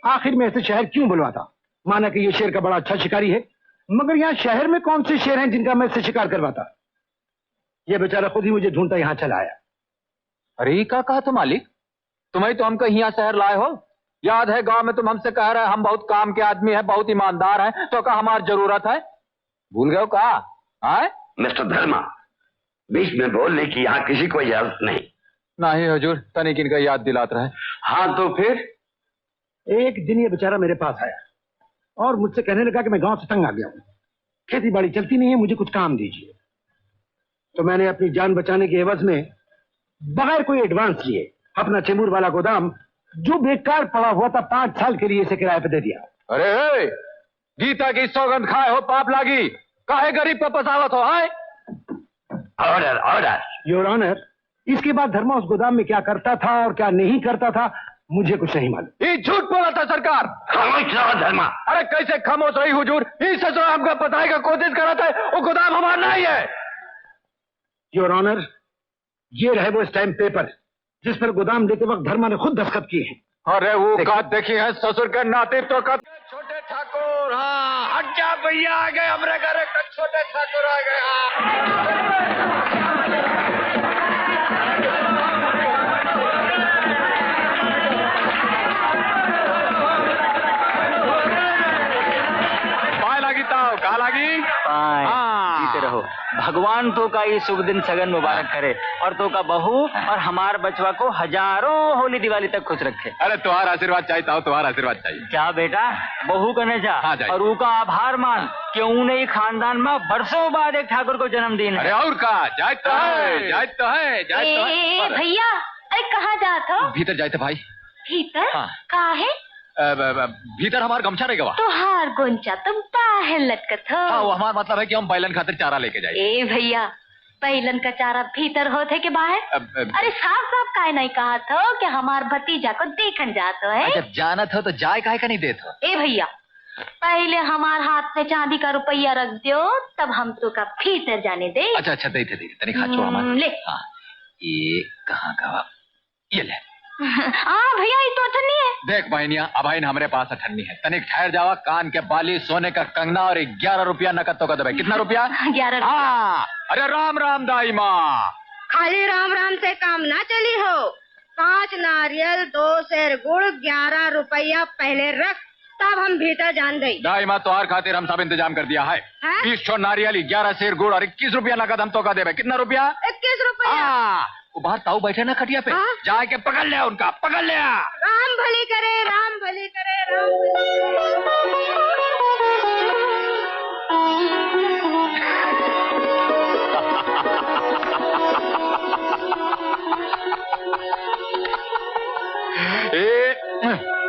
आखिर में ऐसे शहर क्यों बुलवाता? माना कि ये शेर का बड़ा अच्छा शिकारी है, मगर यहाँ शहर में कौन से शेर हैं जिनका मैं इससे शिकार करवाता? ये बेचारा खुद ही मुझे ढूंढता यहाँ चला आया। अरे क्या कहा तो मालिक, तुम्हें तो हम कहीं यहाँ शहर लाए हो? याद है गांव में तुम हमसे कह रहे हम बहुत काम के आदमी हैं, बहुत ईमानदार हैं, तो क्या हमारी जरूरत है? भूल गए हो कहा? मिस्टर धर्मा, बीच में बोलने की यहाँ किसी को इजाजत नहीं। नहीं हुजूर, तनिक इनका याद दिलाते रहे। हाँ तो फिर? एक दिन ये बेचारा मेरे पास आया और मुझसे कहने लगा कि मैं गांव से तंग आ गया हूँ, खेती बाड़ी चलती नहीं है, मुझे कुछ काम दीजिए। तो मैंने अपनी जान बचाने के एवज में बगैर कोई एडवांस लिए अपना चेंबूर वाला गोदाम, जो बेकार पड़ा हुआ था, 5 साल के लिए इसे किराए पे दे दिया। अरे गीता की सौगंध खाए हो पाप लागी, काहे गरीब पे पसावत हो? है ऑर्डर ऑर्डर योर ऑनर। इसके बाद धर्मा उस गोदाम में क्या करता था और क्या नहीं करता था मुझे कुछ नहीं मालूम। ये झूठ बोला था सरकार। खामोश रहो धर्मा। अरे कैसे खामोश रही हुजूर? इससे जो हमको बताने का कोशिश कर रहा था वो गोदाम हमारा नहीं है। योर ऑनर, ये रहे वो स्टैम्प पेपर जिस पर गोदाम लेते वक्त धर्मा ने खुद दस्तखत किए हैं। अरे वो का देखी है ससुर के नाते तो का छोटे ठाकुर। हाँ हट जा भैया, आ गए हमारे घर एक छोटे ठाकुर आ गए। कहा लागी? जीते रहो। भगवान तो का ये शुभ दिन सगन मुबारक करे और तो का बहू और हमार बचवा को हजारों होली दिवाली तक खुश रखे। अरे तुम्हारा आशीर्वाद चाहिए था, तुम्हारा आशीर्वाद चाहिए। क्या बेटा, बहू कने जा और उनका आभार मान कि उन्हें खानदान में बरसों बाद एक ठाकुर को जन्मदिन है। अरे और का जाए तो है, जाए तो है, जाए तो है। भैया अरे कहाँ जाते हो? भीतर जाए थे भाई। भीतर? कहाँ है? भीतर हमारा गमछा रहेगा। तो हार गोंचा तुम बाहर लटकत हो। हाँ, वो हमारा मतलब है कि हम बैलन खातिर चारा लेके जाए। ए भैया, बैलन का चारा भीतर होते के बाहर? अरे साफ साफ काहे नहीं कहा था कि हमार भतीजा को देखन जातो है। जब जानत हो तो जाए काहे का नहीं देत हो? ए भैया, पहले हमार हाथ में चांदी का रुपया रख दो, तब हम तो का भीतर जाने दे। अच्छा अच्छा, दे तनिक हाथ छोड़ हमारा। ले। हाँ, ये कहाँ का? ये ले। भैया ये तो अठन्नी है। देख बहनिया, अब हमारे पास अठन्नी है, तनिक ठहर जावा। कान के बाली, सोने का कंगना और 11 रुपया नकद तो का दे। कितना रुपया? 11 रुपया। हाँ, अरे राम राम दाई माँ। खाली राम राम से काम ना चली हो। 5 नारियल, 2 सेर गुड़, 11 रुपया पहले रख, तब हम भीतर जान गई। दाई माँ, तोहार खातिर हम सब इंतजाम कर दिया है। 20 छो नारियल, 11 सेर गुड़ और 21 रुपया नकद हम तो का दे। कितना रुपया? 21 रुपया। वो बाहर ताऊ बैठे ना खटिया पे, जाके पकड़ ले उनका, पकड़ ले। राम भली करे, राम भली करे, राम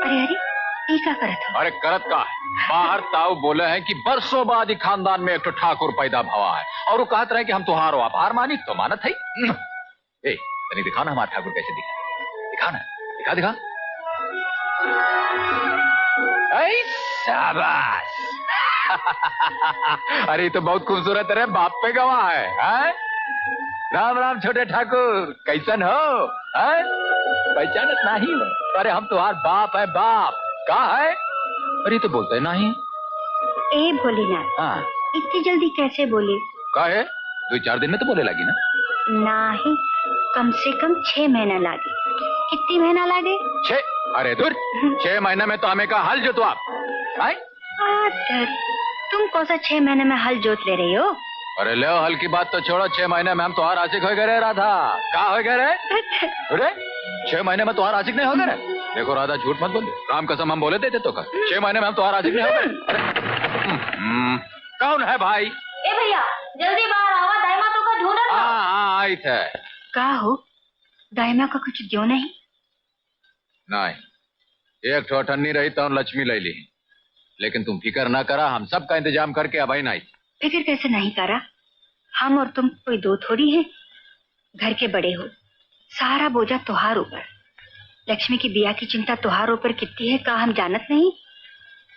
अरे ये क्या करत हो? अरे करत का है, बाहर ताऊ बोले हैं कि बरसों बाद ही खानदान में एक ठाकुर पैदा भवा है और वो कहते रहे कि हम तुहारो आभार मानी तो मानत है। ए, तनी दिखा ना हमारा ठाकुर कैसे दिखा, दिखा ना, दिखा दिखा। शाबाश। अरे तो बहुत खूबसूरत है, बाप पे गवाह है? राम राम छोटे ठाकुर, कैसन हो? पहचानत नहीं हो? अरे हम तुम्हार बाप है, बाप। कहा है? अरे तो बोलते नहीं। ए भोलेनाथ, हाँ, इतनी जल्दी कैसे बोले? का है? 2-4 दिन में तो बोले लगी ना। नहीं, कम से कम 6 महीना लागे। कितनी महीना लागे? 6? अरे दूर, 6 महीने में तो हमें का हल जोतो आप। तुम कौन सा 6 महीने में हल जोत ले रही हो? अरे ले हल की बात तो छोड़ो, 6 महीने में हम तुम्हारा आशिक हो गए रे राधा। क्या हो गए रे? अरे 6 महीने में तुम्हारा आशिक नहीं हो गए? देखो राधा, झूठ मत बोल, राम कसम हम बोले थे तो 6 महीने में हम तुम्हारा आशिक नहीं हो गए। कौन है भाई? ए भैया, जल्दी बाहर आवा, दाइमा तो का ढूंढत हो। हाँ आई थे। का हो? दाइमा का कुछ क्यों नहीं? नहीं, एक ठो अठन्नी रही तो लक्ष्मी ले ली, लेकिन तुम फिक्र ना करा, हम सब का इंतजाम करके अब नहीं। फिक्र कैसे नहीं करा? हम और तुम कोई दो थोड़ी हैं, घर के बड़े हो, सारा बोझा तुहार ऊपर। लक्ष्मी की बिया की चिंता तुहार ऊपर कितनी है का हम जानत नहीं?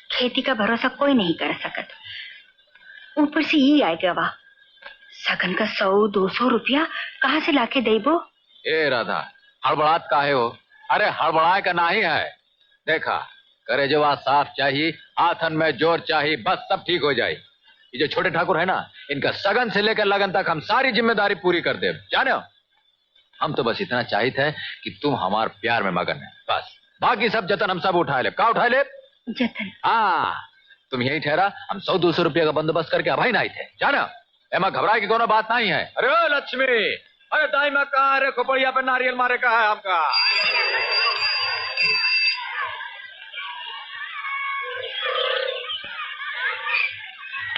खेती का भरोसा कोई नहीं कर सकत, ऊपर से ही आएगा वाह सगन का 100-200 रुपया कहाँ से लाके देबो? ए राधा, हड़बड़ात काहे हो? अरे हड़बड़ाए का नहीं है, देखा करे जो साफ चाहिए, हाथन में जोर चाहिए, बस सब ठीक हो जाए। ये जो छोटे ठाकुर है ना, इनका सगन से लेकर लगन तक हम सारी जिम्मेदारी पूरी कर दे। जाने हो, हम तो बस इतना चाहिए थे कि तुम हमारे प्यार में मगन है, बस। बाकी सब जतन हम सब उठा ले। क्या उठा ले? जतन। हाँ, तुम यही ठहरा, हम 100-200 रुपये का बंदोबस्त करके अभाई ना आए थे। जाना, एमा घबराए की कोनो बात नहीं है। अरे ओ लक्ष्मी, अरे दाई में कहा, अरे खोपड़िया पे नारियल मारे कहा है हमका।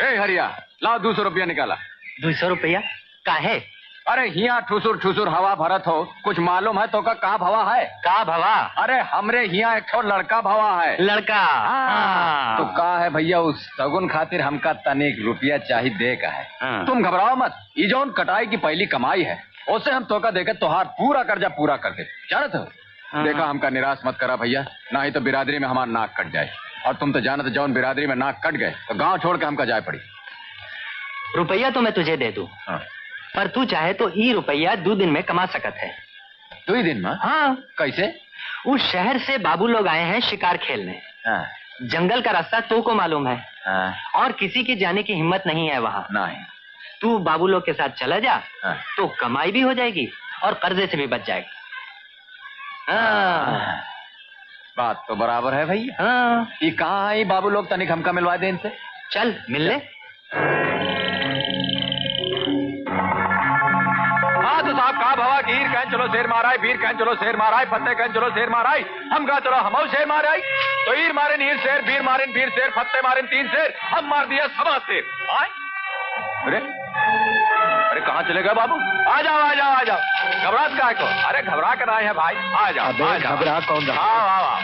ए हरिया, लाओ 200 रुपया निकाला। 200 रुपया काहे? अरे हिया ठुसुर ठुसुर हवा भरत हो, कुछ मालूम है तो का कहाँ भवा है? का भवा? अरे हमरे हिया एक ठो लड़का भवा है। लड़का? हाँ। तो का है भैया, उस सगुन खातिर हमका तनिक रुपया चाहिए दे का है। हाँ। तुम घबराओ मत, ये जौन कटाई की पहली कमाई है उसे हम तोका देकर तोहार पूरा कर्जा पूरा कर दे। जानत हो? हाँ। देखा, हमका निराश मत करा भैया, ना ही तो बिरादरी में हमारा नाक कट जाए। और तुम तो जानत, जौन बिरादरी में नाक कट गए तो गाँव छोड़ के हमका जाए पड़ी। रुपया तो मैं तुझे दे दूं, हाँ। पर तू चाहे तो ये रुपया 2 दिन में कमा सकत है। 2 दिन में? हाँ। कैसे? उस शहर से बाबू लोग आए हैं शिकार खेलने। हाँ। जंगल का रास्ता तो को मालूम है। हाँ। और किसी की जाने की हिम्मत नहीं है वहाँ। नहीं। तू बाबू लोग के साथ चला जा। हाँ। तो कमाई भी हो जाएगी और कर्जे से भी बच जाएगी। हाँ। बात तो बराबर है भैया। हाँ। ये कहाँ है बाबू लोग, तनिक हमका मिलवा दे इनसे। चल मिल ले। हाँ तो साहब, कहा भवा हीर कहन चलो शेर माराई, वीर कहन चलो शेर माराई, फत्ते कहन चलो शेर माराई। हम कहा चलो हम शेर माराई। तो हीर मारे हीर शेर, वीर मारे वीर शेर, फत्ते मारे 3 शेर, हम मार दिया 7 शेर। अरे अरे कहाँ चले गए बाबू? आ जाओ आ जाओ आ जाओ, घबराहट काहे को? अरे घबरा कर आए हैं भाई, आ जाओ। घबरा कौन रहा? हाँ।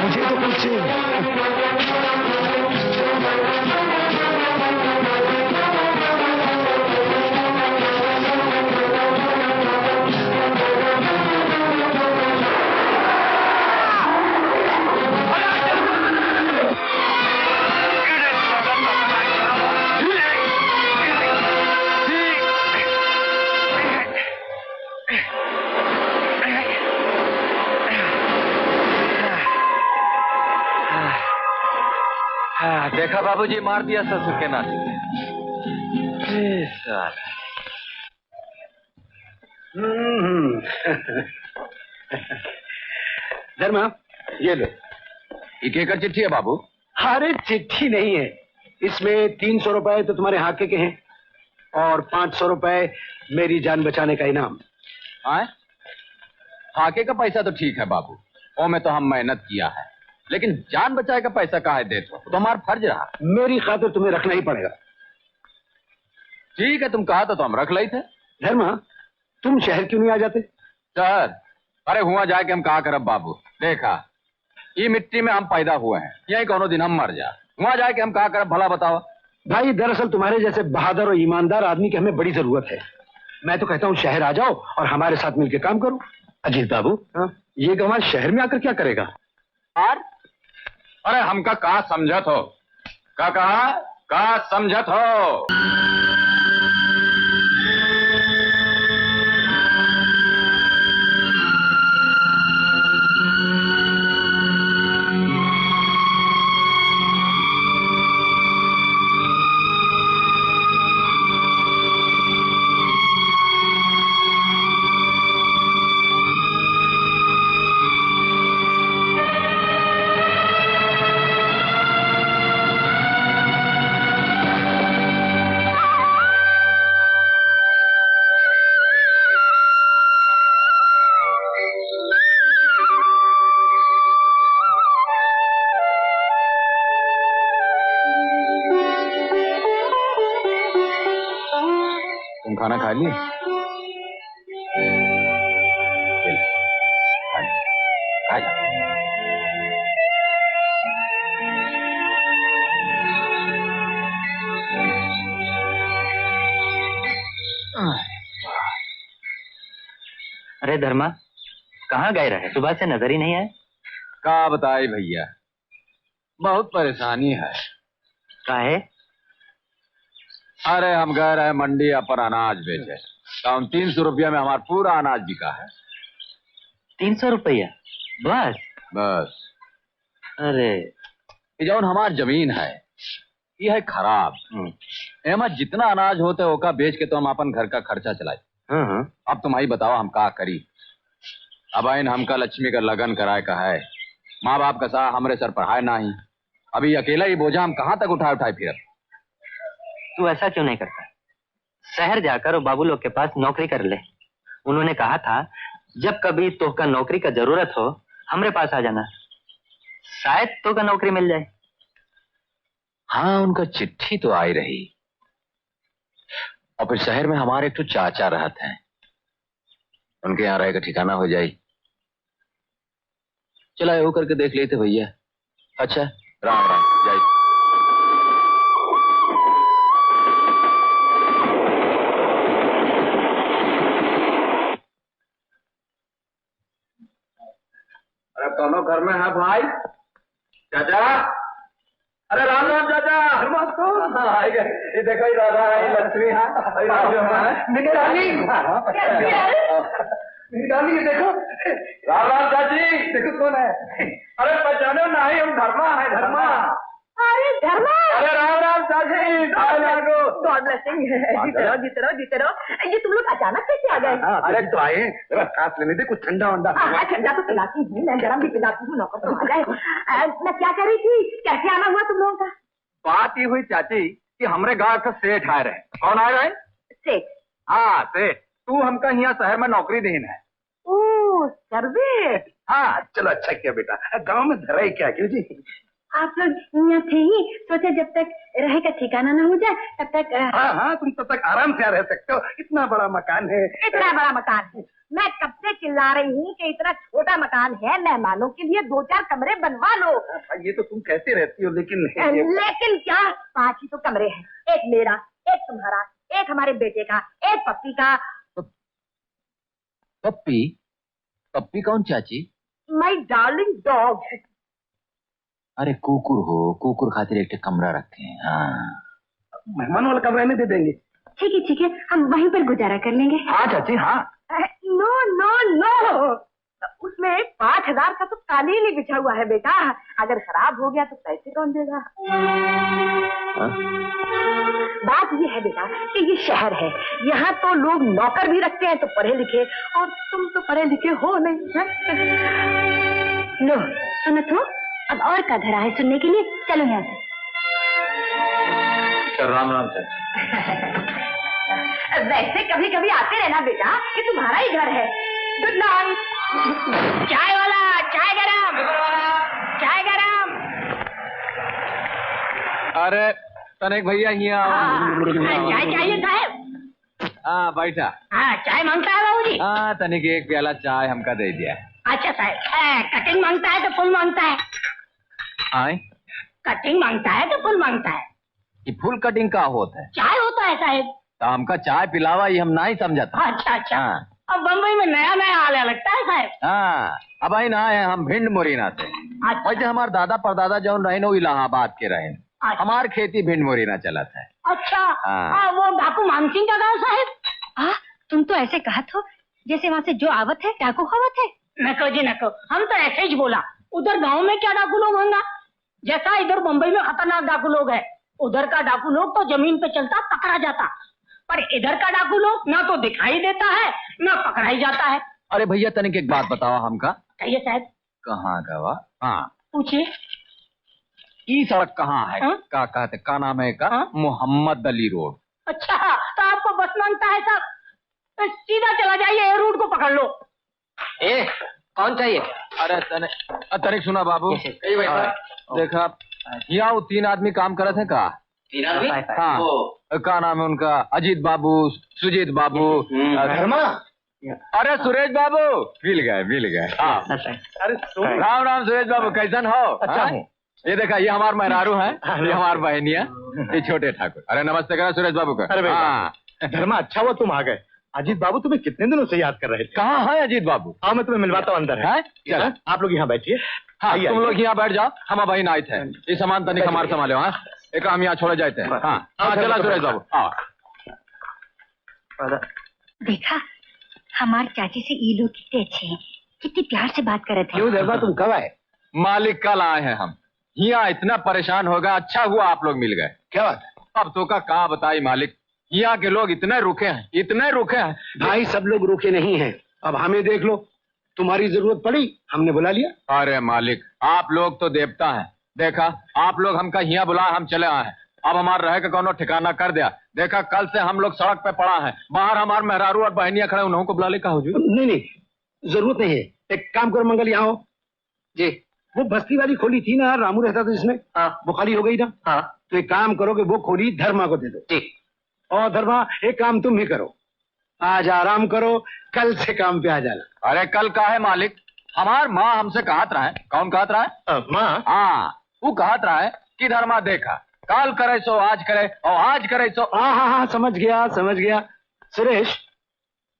मुझे तो कुछ देखा बाबूजी, मार दिया ससुर के नाती। धर्मा, ये लो। ये केकर चिट्ठी है बाबू? अरे चिट्ठी नहीं है, इसमें 300 रुपए तो तुम्हारे हाके के हैं और 500 रुपए मेरी जान बचाने का इनाम। हाके का पैसा तो ठीक है बाबू, वो में तो हम मेहनत किया है, लेकिन जान बचाए का पैसा काहे देते हो? तो हमारा फर्ज रहा। मेरी खातिर तुम्हें रखना ही पड़ेगा। ठीक है, तुम कहा तो हम रख ली थे। धर्मा, तुम शहर क्यों नहीं आ जाते? सर, अरे हुआ जाके हम कहा करब बाबू। देखा, ये मिट्टी में हम पैदा हुए हैं, यही कोनो दिन हम मर जा। हुआ जाके हम कहा करब, भला बताओ। भाई दरअसल तुम्हारे जैसे बहादुर और ईमानदार आदमी की हमें बड़ी जरूरत है। मैं तो कहता हूँ शहर आ जाओ और हमारे साथ मिलकर काम करो। अजीत बाबू, ये गंवार शहर में आकर क्या करेगा? और अरे हमका का समझत हो? का कहा? का समझत हो? खाना खा लिए? अरे धर्मा, कहाँ गए रहे? सुबह से नजर ही नहीं आए। का बताए भैया, बहुत परेशानी है। काहे? अरे हम गए रहे मंडी पर अनाज बेचे, 300 रुपया में हमारा पूरा अनाज बिका है। 300 रुपया बस? बस। अरे ये जो हमारी जमीन है ये है खराब। एमा जितना अनाज होता है ओका बेच के तो हम अपन घर का खर्चा चलाए। अब तुम ही बताओ हम का करी। अब आइन हमका लक्ष्मी का लगन कराए का है, माँ बाप का सा हमरे सर पढ़ाए ना ही, अभी अकेला ही बोझा हम कहाँ तक उठाए फिर। तू ऐसा क्यों नहीं करता, शहर जाकर बाबू लोग के पास नौकरी कर ले। उन्होंने कहा था जब कभी तोहका नौकरी का जरूरत हो हमरे पास आ जाना, शायद तोहका नौकरी मिल जाए। हाँ उनका चिट्ठी तो आई रही, और फिर शहर में हमारे एक तो चाचा रहते हैं, उनके यहाँ रहेगा ठिकाना हो जाए। चला वो करके देख लेते भैया। अच्छा राम राम जय। अरे दोनों घर में है भाई। चाचा, अरे राम राम चाचा। ये देखो ही राधा है, लक्ष्मी है, निगरानी निगरानी। ये देखो राम राम चाची, देखो कौन है। अरे पहचानो ना ही, हम धर्मा है, धर्मा। अरे धर्मा, अरे राम राम चाची। God blessing. जीते रहो जीते रहो। ये तुम लोग अचानक कैसे आ गए? अरे तो आए जरा सांस लेने दे, कुछ ठंडा वंडा। ठंडा तो पिलाती हूँ, मैं गरम भी पिलाती हूँ, नौकर तो आ जाए। मैं क्या कह रही थी, कैसे आना हुआ तुम लोगों का? बात ये हुई चाची कि हमरे गांव का सेठ आ रहे। कौन आ रहे? सेठ? हाँ सेठ, तू हमका यहाँ शहर में नौकरी देना है। ओह सर्वे। हाँ चलो अच्छा किया बेटा, गांव में धरा ही क्या। क्यों जी? आप लोग यहाँ थे ही, सोचा जब तक रहे का ठिकाना न हो जाए तब तक। हाँ हाँ तुम तब तक आराम से रह सकते हो, इतना बड़ा मकान है। इतना बड़ा मकान है? मैं कब से चिल्ला रही हूँ कि इतना छोटा मकान है, मेहमानों के लिए 2-4 कमरे बनवा लो। ये तो तुम कैसे रहती हो, लेकिन लेकिन क्या, 5 ही तो कमरे हैं, एक मेरा, एक तुम्हारा, एक हमारे बेटे का, एक पप्पी का। पप्पी? पप्पी कौन चाची? My darling dog. अरे कुकुर हो, कुकुर खातिर एक कमरा रखे हैं। हाँ मेहमान वाला कमरा नहीं दे देंगे? ठीक है, हम वहीं पर गुजारा कर लेंगे। हाँ चाची हाँ। नो नो नो, उसमें 5,000 का तो कालीन ही बिछा हुआ है बेटा, अगर खराब हो गया तो पैसे कौन देगा? बात ये है बेटा कि ये शहर है, यहाँ तो लोग नौकर भी रखते हैं तो पढ़े लिखे, और तुम तो पढ़े लिखे हो नहीं। लो सुनो तो, अब और का धरा है सुनने के लिए, चलो यहाँ से। राम राम सर। वैसे कभी कभी आते रहना बेटा, ये तुम्हारा ही घर है। Good night. चाय वाला, चाय गरम, चाय गरम। अरे तनिक भैया यहाँ चाय चाहिए साहब? हाँ बैठा। हाँ चाय मांगता है बाबूजी? हाँ तनिक एक प्याला चाय हमका दे दिया। अच्छा साहब, कटिंग मांगता है तो फुल मांगता है? आए कटिंग मांगता है तो फुल मांगता है? ये फुल कटिंग का होता है? चाय होता है साहब। तो हमका चाय पिलावा ये हम नहीं समझा था। अच्छा। हाँ। अब बम्बई में नया नया आने लगता है साहब। हाँ अब आई ना है हम भिंड मुरीना से। अच्छा। वैसे हमारे दादा परदादा जो रहे वो इलाहाबाद के रहे। अच्छा। हमार खेती भिंड मुरीना चला था। अच्छा। हाँ। वो डाकू मानसिंह का गाँव साहब? तुम तो ऐसे कहा तो जैसे वहाँ से जो आवत है डाकू खवत है। नको जी नको, हम तो ऐसे ही बोला। उधर गांव में क्या डाकू लोग होंगे, जैसा इधर मुंबई में खतरनाक डाकू लोग है, उधर का डाकू लोग तो जमीन पे चलता पकड़ा जाता, पर इधर का डाकू लोग ना तो दिखाई देता है ना पकड़ा ही जाता है। अरे भैया तनिक एक बात बताओ हमका। कहिए साहब। कहाँ का वा? हाँ पूछिए। ये सड़क कहाँ है? हाँ? का कहते का नाम है का? हाँ? मोहम्मद अली रोड। अच्छा तो आपको बस मांगता है साहब, तो सीधा चला जाइए, ये रूट को पकड़ लो। ए कौन चाहिए? अरे तनिक सुना बाबू, देखा यहाँ 3 आदमी काम करते हैं का? 3 आदमी? हाँ का नाम है उनका? अजीत बाबू, सुजीत बाबू, धर्मा। अरे सुरेश बाबू। मिल गए। हाँ अरे राम राम सुरेश बाबू, कैसन हो? अच्छा हाँ? हूँ। ये देखा ये हमार मेहरारू है, ये हमार बहनिया, ये छोटे ठाकुर। अरे नमस्ते करा सुरेश बाबू का। अरे हाँ धर्मा अच्छा हुआ तुम आ गए। अजीत बाबू तुम्हें कितने दिनों से याद कर रहे थे। कहाँ है अजीत बाबू? हाँ मैं तुम्हें मिलवाता हूँ, अंदर है। चलो आप लोग यहाँ बैठिए। हाँ तुम लोग यहाँ बैठ जाओ, हम भाई नाइट है, ये सामान तनिक हमारे संभालो। हाँ एक हम यहाँ छोड़े जाते हैं। हाँ चला सुरेश बाबू। हाँ देखा, हमारे चाची से ये लोग कितने अच्छे हैं, कितनी प्यार से बात कर रहे थे। क्यों धर्मा, तुम कब आए? मालिक कल आए हैं हम। यहाँ इतना परेशान होगा, अच्छा हुआ आप लोग मिल गए। क्या बात है? अब तो का कहा बताई मालिक, यहाँ के लोग इतने रुखे हैं, इतने रुखे हैं। भाई सब लोग रुके नहीं हैं। अब हमें देख लो, तुम्हारी जरूरत पड़ी हमने बुला लिया। अरे मालिक, आप लोग तो देवता हैं। देखा, आप लोग हमका यहाँ बुला, हम चले आए हैं। अब हमारे रहे का कोनो ठिकाना कर दिया। देखा, कल से हम लोग सड़क पे पड़ा है, बाहर हमारे मेहरारू और बहनियां खड़े, उन्होंने को बुला ले। कहा हुजूर? नहीं, जरूरत नहीं है। एक काम करो मंगल, यहाँ हो जी। वो बस्ती वाली खोली थी ना, रामू रहता था जिसमें, वो खाली हो गई ना। हाँ। तो एक काम करो कि वो खोली धर्मा को दे दो। ठीक। और धर्मा, एक काम तुम ही करो, आज आराम करो, कल से काम पे आ जाना। अरे कल का है मालिक? हमार माँ हमसे कहत रहा है। कौन कहत रहा है? माँ? हाँ, वो कहत रहा है कि धर्मा देखा, कल करे सो आज करे, और आज करे सो। हाँ, समझ गया। सुरेश,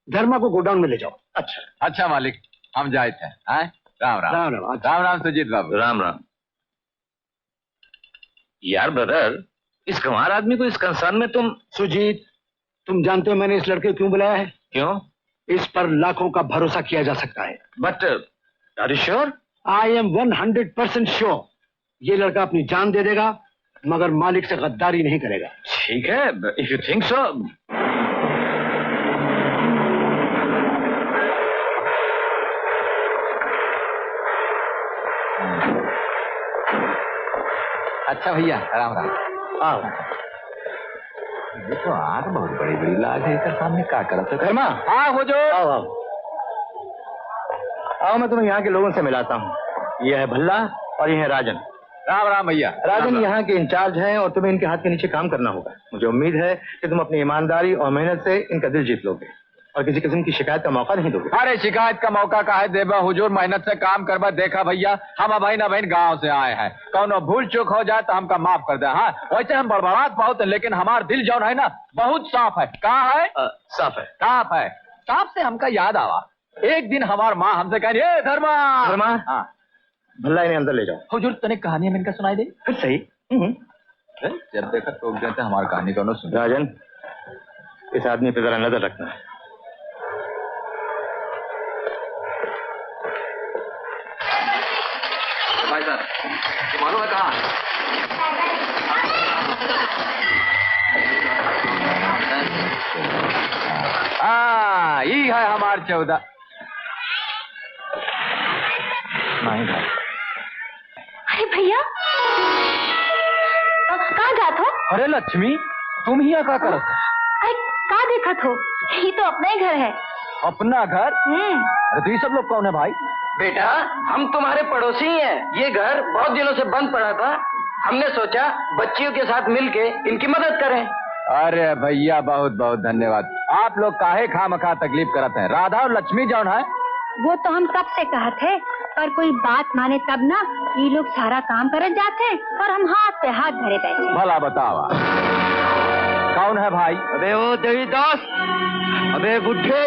धर्मा को गोडाउन में ले जाओ। अच्छा मालिक, हम जाए थे। राम राम। राम राम सुजीत बाबू। राम राम। यार ब्रदर, इस गंवार आदमी को इस कंसर्न में तुम। सुजीत, तुम जानते हो मैंने इस लड़के को क्यों बुलाया है? क्यों? इस पर लाखों का भरोसा किया जा सकता है। But are you sure? I am 100% sure. ये लड़का अपनी जान दे देगा, मगर मालिक से गद्दारी नहीं करेगा। ठीक है, इफ यू थिंक सो। अच्छा भैया, राम राम। आओ। ये तो आग बहुत बड़ी बड़ी लाग है, इसके सामने क्या करत है? धर्मा, हाँ हुजूर। आओ, मैं तुम्हें यहाँ के लोगों से मिलाता हूँ। ये है भल्ला और ये है राजन। राम राम भैया। राजन यहाँ के इंचार्ज हैं और तुम्हें इनके हाथ के नीचे काम करना होगा। मुझे उम्मीद है कि तुम अपनी ईमानदारी और मेहनत से इनका दिल जीत लोगे और किसी किस्म की शिकायत का मौका नहीं दोगे। अरे शिकायत का मौका का है देबा हुजूर, मेहनत से काम करवा। देखा भैया, हम अभाई न बहन गांव से आए हैं, कौनो भूल चूक हो जाए तो हमका माफ कर दे। हाँ, वैसे हम बड़बड़ात बहुत है, लेकिन हमारा दिल जो है ना बहुत साफ है। कहाँ है? साफ है। साफ है। साफ से हमका याद आवा, एक दिन हमार माँ हमसे कह रही, धर्मा हाँ, भल्ला इन्हें अंदर ले जाओ। हुजूर, तने कहानी में इनका सुनाई दे? फिर सही। जब देखा तो कहते हमारी कहानी को सुन। राजन, इस आदमी पे जरा नजर रखना है। भाई साहब, मालूम है कहाँ? हाँ, ये है हमार 14। नहीं भाई। अरे भैया, कहाँ जात हो? अरे लक्ष्मी, तुम ही यहाँ क्या करत? अरे कहाँ देखत हो? ये तो अपना ही घर है। अपना घर? अरे तो ये सब लोग कौन है भाई? बेटा, हम तुम्हारे पड़ोसी ही हैं। ये घर बहुत दिनों से बंद पड़ा था, हमने सोचा बच्चियों के साथ मिलके इनकी मदद करें। अरे भैया, बहुत बहुत धन्यवाद। आप लोग काहे खामखा तकलीफ करते हैं? राधा और लक्ष्मी जौन है, वो तो हम कब से कहा थे, पर कोई बात माने तब ना। ये लोग सारा काम कर जाते हैं और हम हाथ पे हाथ धरे बैठे। भला बतावा कौन है भाई? अबे ओ देवीदास, अबे बुढ़े,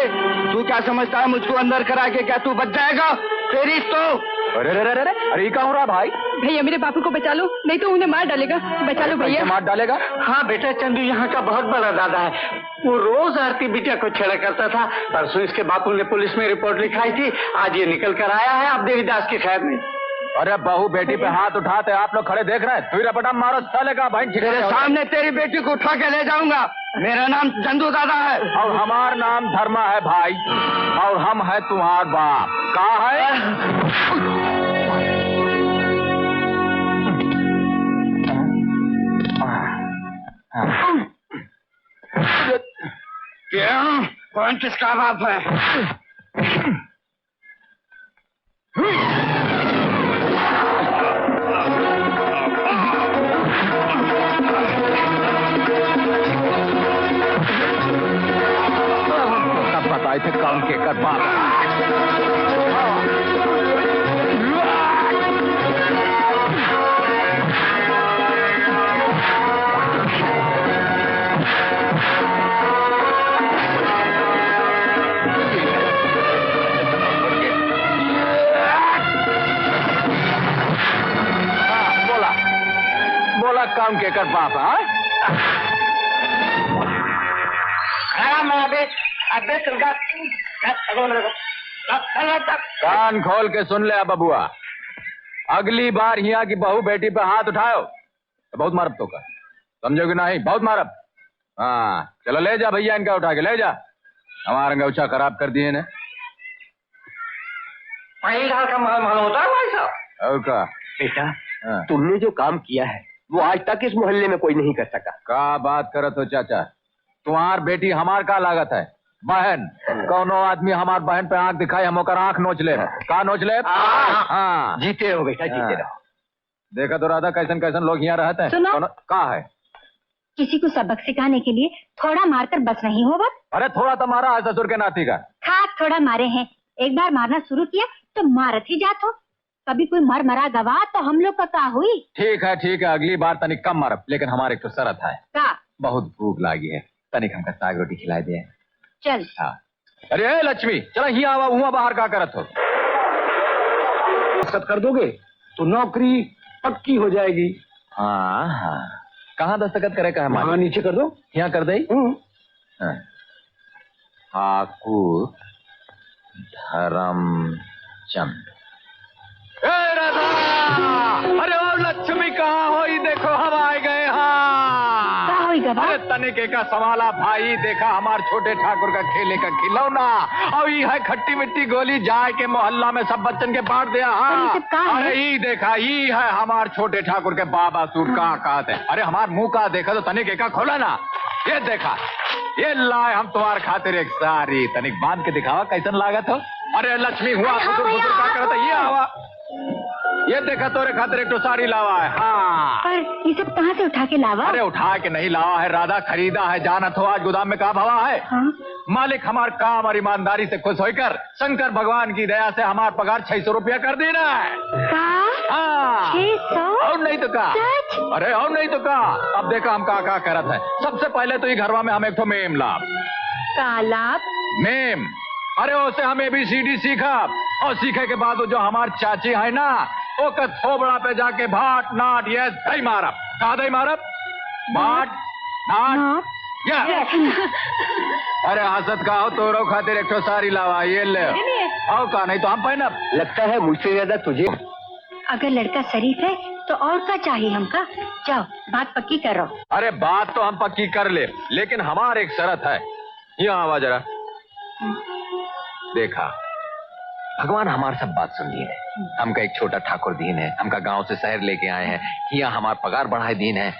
तू क्या समझता है मुझको अंदर करा के क्या तू बच जाएगा? तेरी तो। अरे अरे अरे अरे, ये क्या हो रहा भाई? भैया, मेरे बापू को बचा लो, नहीं तो उन्हें मार डालेगा। बचा लो भैया। मार डालेगा? हाँ बेटा, चंदू यहाँ का बहुत बड़ा दादा है। वो रोज आरती बिटिया को छेड़ा करता था। परसों इसके बापू ने पुलिस में रिपोर्ट लिखाई थी, आज ये निकल कर आया है अब देवीदास की खैर में। अरे बहू बेटी पे हाथ उठाते आप लोग खड़े देख रहे हैं, तू रपटा मारो साले का भाई। तेरे सामने तेरी बेटी को उठा के ले जाऊंगा। मेरा नाम चंदू दादा है और हमारा नाम धर्मा है भाई, और हम है तुम्हार बाप। कहाँ है? क्यों? कौन किसका बाप है? तब बताए थे कौन के कर बाप। कौन के कर बाप है? मैं अभी कान खोल के सुन ले अब बबुआ, अगली बार यहाँ की बहू बेटी पे हाथ उठाओ तो बहुत मारब तो का, समझोगे नहीं? बहुत मारब। हाँ चलो ले जा भैया, इनका उठा के ले जा, हमारा अंगूछा खराब कर दिए ने। का मालूम होता है भाई साहब। और का बेटा, तुमने जो काम किया है वो आज तक इस मोहल्ले में कोई नहीं कर सका। का बात करत हो चाचा, तुम्हार बेटी हमार का लागत है? बहन, कौनो आदमी हमार बहन पे आंख दिखाए हम ओकर आंख नोच ले, का नोच ले? हाँ जीते हो बेटा, जीते रहो। देखा तो राधा कैसन कैसन लोग यहाँ रहते हैं। सुनो, का है? किसी को सबक सिखाने के लिए थोड़ा मारकर बस नहीं हो बस। अरे थोड़ा तो मारा है ससुर के नाती का। खाक थोड़ा मारे हैं, एक बार मारना शुरू किया तो मारत ही जात हो। कभी कोई मर मरा गवा तो हम लोग का का हुई। ठीक है, अगली बार तनिक कम मारब, लेकिन हमारे एक तो शरत है। का? बहुत भूख लागी है, तनिक हमका साग रोटी खिला दे। चल। हाँ। अरे लक्ष्मी, चलो ही आवा, हुआ बाहर का करत हो। दस्तखत कर दोगे तो नौकरी पक्की हो जाएगी। हाँ हाँ, कहाँ दस्तखत करे का है? हाँ नीचे कर दो। यहाँ कर दे। ठाकुर धर्मचंद। राधा, अरे ओ लक्ष्मी कहाँ हो? देखो हम आए गए। हाँ अरे तनिके का सवाला भाई, देखा हमार छोटे ठाकुर का खेले का खिलौना, और ये है खट्टी मिट्टी गोली, जाए के मोहल्ला में सब बच्चन के बांट दिया। हाँ अरे ये देखा, ये है हमार छोटे ठाकुर के बाबा सूट का कहते। अरे हमार मुंह का देखा तो तनिके का खोला ना, ये देखा, ये लाए हम तुम्हारे खातिर एक सारी, तनिक बांध के दिखावा कैसन लागत हो। अरे लक्ष्मी हुआ फुसुर का करता, ये आवा, ये देखा तोरे खातिर एक तो साड़ी लावा है। हाँ पर ये सब कहाँ से उठा के लावा? अरे उठा के नहीं लावा है राधा, खरीदा है। जानत हो आज गोदाम में का भावा है? हाँ? मालिक हमार काम और ईमानदारी से खुश होकर शंकर भगवान की दया से हमार पगार 600 रुपया कर देना है। हाँ 600? और नहीं तो का? अरे और नहीं तो का? अब देखा हम का करत है। सबसे पहले तो ये घरवा में हम एक तो मेम लाभ। का लाभ? मेम, अरे उसे हम ABCD सीखा, और सीखे के बाद जो हमार चाची है ना, वो का थोबड़ा पे जाके भाट नाट ये दही मारब। कहा दही मारब? भाट नाट या। अरे हसत का हो तो रो खातिर एक तो सारी लावा, ये ले आओ का, नहीं तो हम पहनब। लगता है मुझसे ज्यादा तुझे। अगर लड़का शरीफ है तो और क्या चाहिए हमका? जाओ बात पक्की कर रहो। अरे बात तो हम पक्की कर ले, लेकिन हमार एक शरत है। यहाँ आवा जरा। देखा भगवान हमार सब बात सुन ली है। हमका एक छोटा ठाकुर दीन है, हमका गांव से शहर लेके आए हैं, यहाँ हमार पगार बढ़ाए दीन है।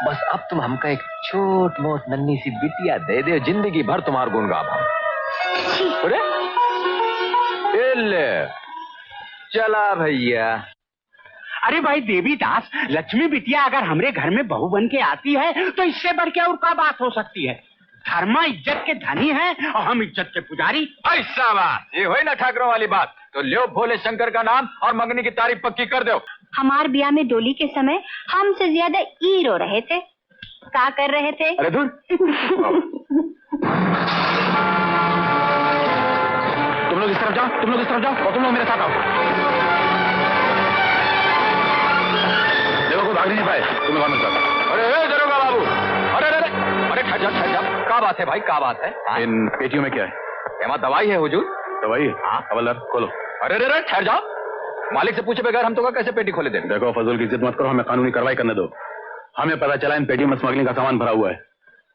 बस अब तुम हमका एक छोट मोट नन्ही सी बिटिया दे दे, जिंदगी भर तुम्हार गुण गाब हम। ले चला भैया। अरे भाई देवीदास, लक्ष्मी बिटिया अगर हमरे घर में बहू बन के आती है तो इससे बढ़ के और क्या बात हो सकती है? धर्मा इज्जत के धनी है और हम इज्जत के पुजारी। ऐसा बात ये हुई ना ठाकरों वाली बात, तो लो भोले शंकर का नाम और मंगनी की तारीफ पक्की कर दो। हमार ब्याह में डोली के समय हमसे ज्यादा ई रो रहे थे। क्या कर रहे थे? अरे दूर तुम लोग इस तरफ जाओ, तुम लोग इस तरफ जाओ, और तुम लोग मेरे साथ आओ। देखो कोई भाग नहीं पाए, तुम्हें वहां मिलता। अरे दरोगा बाबू, अरे अरे अरे ठहर जा। क्या बात है भाई, क्या बात है? इन पेटियों में क्या है? एमा दवाई है हुजूर। दवाई? हाँ हवलदार खोलो। अरे अरे ठहर जाओ, मालिक से पूछे बगैर हम तो कैसे पेटी खोले दें? देखो फजूल की जिद मत करो, हमें कानूनी कार्रवाई करने दो। हमें पता चला इन पेटियों में स्मगलिंग का सामान भरा हुआ है।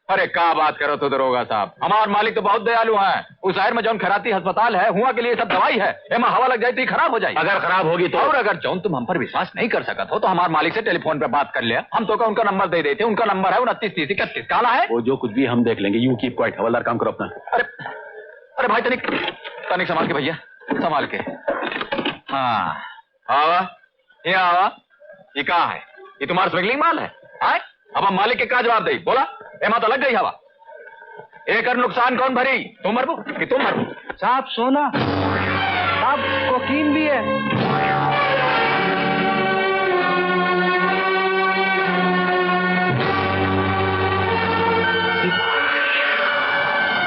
अरे क्या बात करो तो दरोगा साहब, हमारे मालिक तो बहुत दयालु हैं। उस शहर में जौन खराती अस्पताल है, हुआ के लिए सब दवाई है, एमा हवा लग जाती खराब हो जाए। अगर खराब होगी तो? और अगर जौन तुम हम पर विश्वास नहीं कर सकत हो तो हमारे मालिक से टेलीफोन पे बात कर लिया, हम तो का उनका नंबर दे देते। उनका नंबर है 2930 काला है। वो जो कुछ भी हम देख लेंगे। यू कीप क्वाइट, हवलदार काम करो अपना। अरे भाई तनिक संभाल के भैया, संभाल के। हाँ आवा, ये आवा, ये कहाँ है? ये तुम्हारा स्मगलिंग माल है? अब हम मालिक के क्या जवाब दे? बोला एमा तो लग गई हवा। एक नुकसान कौन भरी? तुम मरबू कि तुम मरबू? साहब सोना, साहब कोकीन भी है।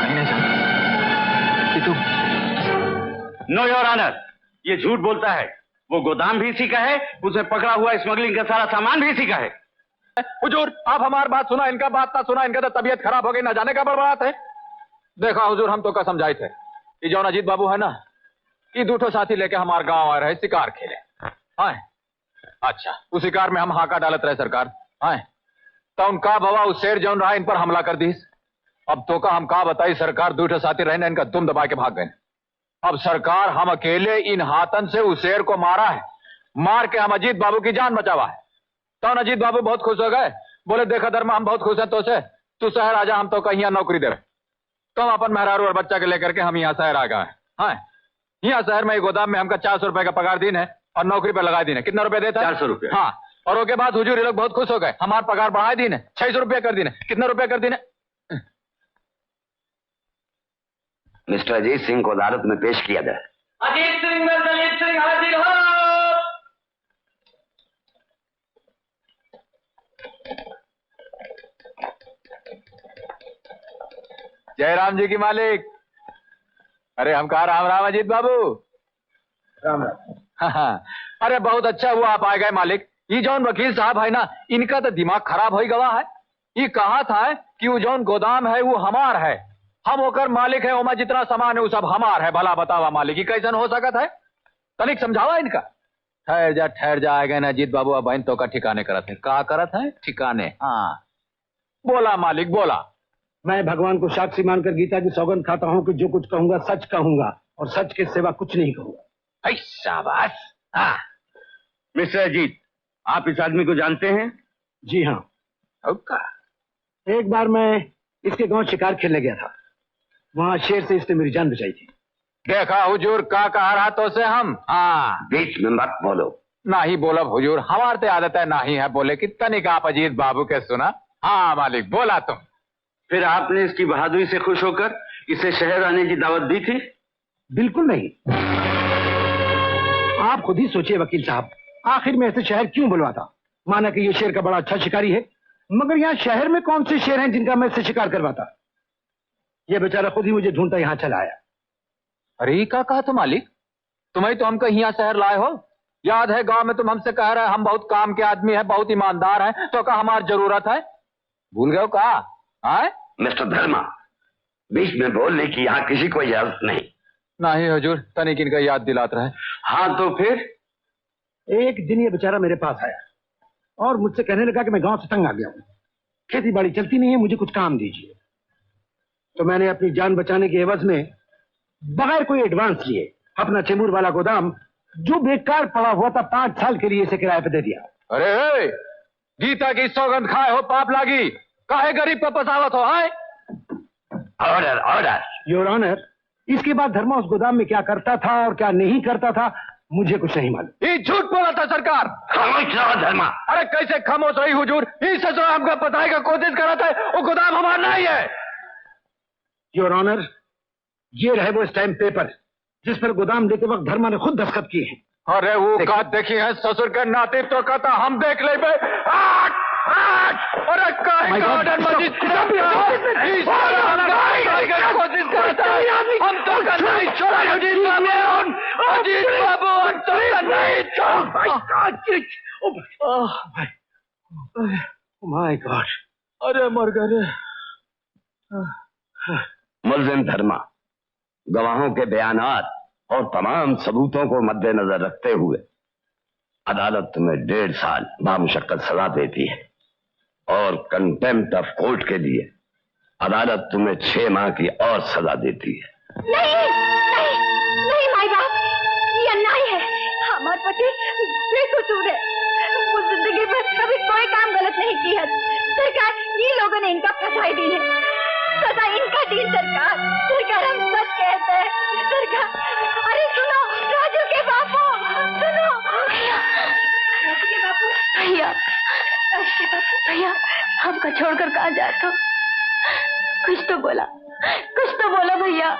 नहीं नो योर ऑनर, ये झूठ बोलता है। वो गोदाम भी इसी का है, उसे पकड़ा हुआ स्मगलिंग का सारा सामान भी इसी का है। हुजूर आप हमारी बात सुना, इनका बात ना सुना, इनका तो तबीयत खराब हो गई, ना जाने का बर्बाद है। देखा हुजूर, हम तो का समझाए थे कि जौन अजीत बाबू है ना, ये दूठो साथी लेके हमारे गांव आ रहे शिकार खेले। हाँ अच्छा, उस शिकार में हम हाका डालत रहे सरकार। हाँ तो उनका भवा उस शेर जौन रहा इन पर हमला कर दी। अब तो का हम का बताई सरकार, दूठो साथी रहने इनका दुम दबा के भाग गए। अब सरकार हम अकेले इन हाथन से उस शेर को मारा है, मार के हम अजीत बाबू की जान बचावा है। तो अजीत बाबू बहुत खुश हो गए, बोले देखा धर्मा हम बहुत खुश हैं तो से, तू शहर आजा, हम तो कहीं यहाँ नौकरी दे रहे। तो हम अपन मेहरारू और बच्चा के लेकर के हम यहाँ शहर आ गए। हाँ यहाँ शहर में गोदाम में हमका 400 रुपए का पगार दिन है और नौकरी पे लगा दी है। कितना रुपए देता है? 400 रुपए। हाँ और उसके बाद हुजूर ये लोग बहुत खुश हो गए, हमारा पगार बढ़ा दी है, 600 रुपया कर दी है। कितना रुपया कर दी है? मिस्टर अजीत सिंह को अदालत में पेश किया जाए। अजीत सिंह में दलित सिंह हाजिर हो। जयराम जी की मालिक। अरे हम कहा राम राम अजीत बाबू। राम राम। हाँ अरे बहुत अच्छा हुआ आप आ गए मालिक। ये जौन वकील साहब है ना, इनका तो दिमाग खराब हो गवा है। ये कहा था कि वो जौन गोदाम है वो हमार है, हम होकर मालिक है, ओमा जितना सामान है वो सब हमार है। भला बतावा मालिक ये कैसन हो सकता है? तनिक समझावा इनका। ठहर जा आ गए ना अजीत बाबू, अब बहन तो का ठिकाने करत है। कहा करत है ठिकाने? हाँ बोला मालिक बोला। मैं भगवान को साक्षी मानकर गीता की सौगंध खाता हूँ कि जो कुछ कहूंगा सच कहूंगा और सच के सिवा कुछ नहीं कहूंगा। शाबाश। हाँ मिस्टर अजीत, आप इस आदमी को जानते हैं? जी हाँ। एक बार मैं इसके गांव शिकार खेलने गया था, वहां शेर से इसने मेरी जान बचाई थी। देखा हुजूर का कहा रहा तो से हम। हाँ बीच में मत बोलो। ना ही बोलब हुजूर, हमारे तो आदत है ना ही है बोले। कितना नहीं आप अजीत बाबू के सुना। हाँ मालिक बोला तुम। फिर आपने इसकी बहादुरी से खुश होकर इसे शहर आने की दावत दी थी? बिल्कुल नहीं। आप खुद ही सोचिए वकील साहब, आखिर में ऐसे शहर क्यों बुलवाता? माना कि ये शेर का बड़ा अच्छा शिकारी है, मगर यहाँ शहर में कौन से शेर हैं जिनका मैं इससे शिकार करवाता? ये बेचारा खुद ही मुझे ढूंढता यहाँ चला आया। अरे क्या कहा तुम मालिक? तुम्हें तो हम कहीं यहाँ शहर लाए हो। याद है गांव में तुम हमसे कह रहे हम बहुत काम के आदमी है, बहुत ईमानदार है, तो कहा हमारी जरूरत है। भूल गए हो कहा? मिस्टर धर्मा, बीच में बोलने की यहाँ किसी को इजाजत नहीं। नहीं हुजूर, तनिक इनका याद दिलाते रहे। हाँ तो फिर? एक दिन ये बेचारा मेरे पास आया और मुझसे कहने लगा कि मैं गांव से तंग आ गया हूँ, खेती बाड़ी चलती नहीं है, मुझे कुछ काम दीजिए। तो मैंने अपनी जान बचाने के एवज में बगैर कोई एडवांस लिए अपना चेंबूर वाला गोदाम जो बेकार पड़ा हुआ था 5 साल के लिए इसे किराए पे दे दिया। अरे गीता की सौगंध खाए हो पाप लागी, काहे गरीब पे पसावत हो? Order order your honour. इसके बाद धर्मा उस गोदाम में क्या करता था और क्या नहीं करता था मुझे कुछ नहीं मालूम। ये झूठ बोला था सरकार। खामोश रहो धर्मा। अरे कैसे खामोश रही हुजूर? इस हमको बताने का कोशिश कर रहा था वो गोदाम हमारा नहीं है। योर ऑनर, ये रहे वो स्टैम्प पेपर जिस पर गोदाम लेते वक्त धर्मा ने खुद दस्तखत किए हैं। अरे वो का देखी है ससुर के नाते तो कहता हम देख ले बे। अरे ऑर्डर मजीद कोशिश करता है, हम तो नहीं छोड़ा अजीत बाबू, हम तो नहीं छोड़ा। माय गॉड, अरे मर गए। मुल्जिम धर्मा, गवाहों के बयानात और तमाम सबूतों को मद्देनजर रखते हुए अदालत तुम्हें 1.5 साल बामुशक्कत सजा देती है और कंटेम्प्ट ऑफ कोर्ट के लिए अदालत तुम्हें 6 माह की और सजा देती है। नहीं नहीं नहीं माई बाप, ये अन्याय है। हमारे पति बेकसूर है, वो जिंदगी में कभी कोई काम गलत नहीं की है। सरकार ये लोगों ने इनका फंसाई दी है, सजा इनका दी। सरकार सरकार हम सच कहते हैं। सरकार अरे सुनो, राजू के बापू सुनो। भैया, राजू के बापू, भैया, राजू के बापू, भैया हमको छोड़कर कहाँ जाते हो? कुछ तो बोला, कुछ तो बोला भैया।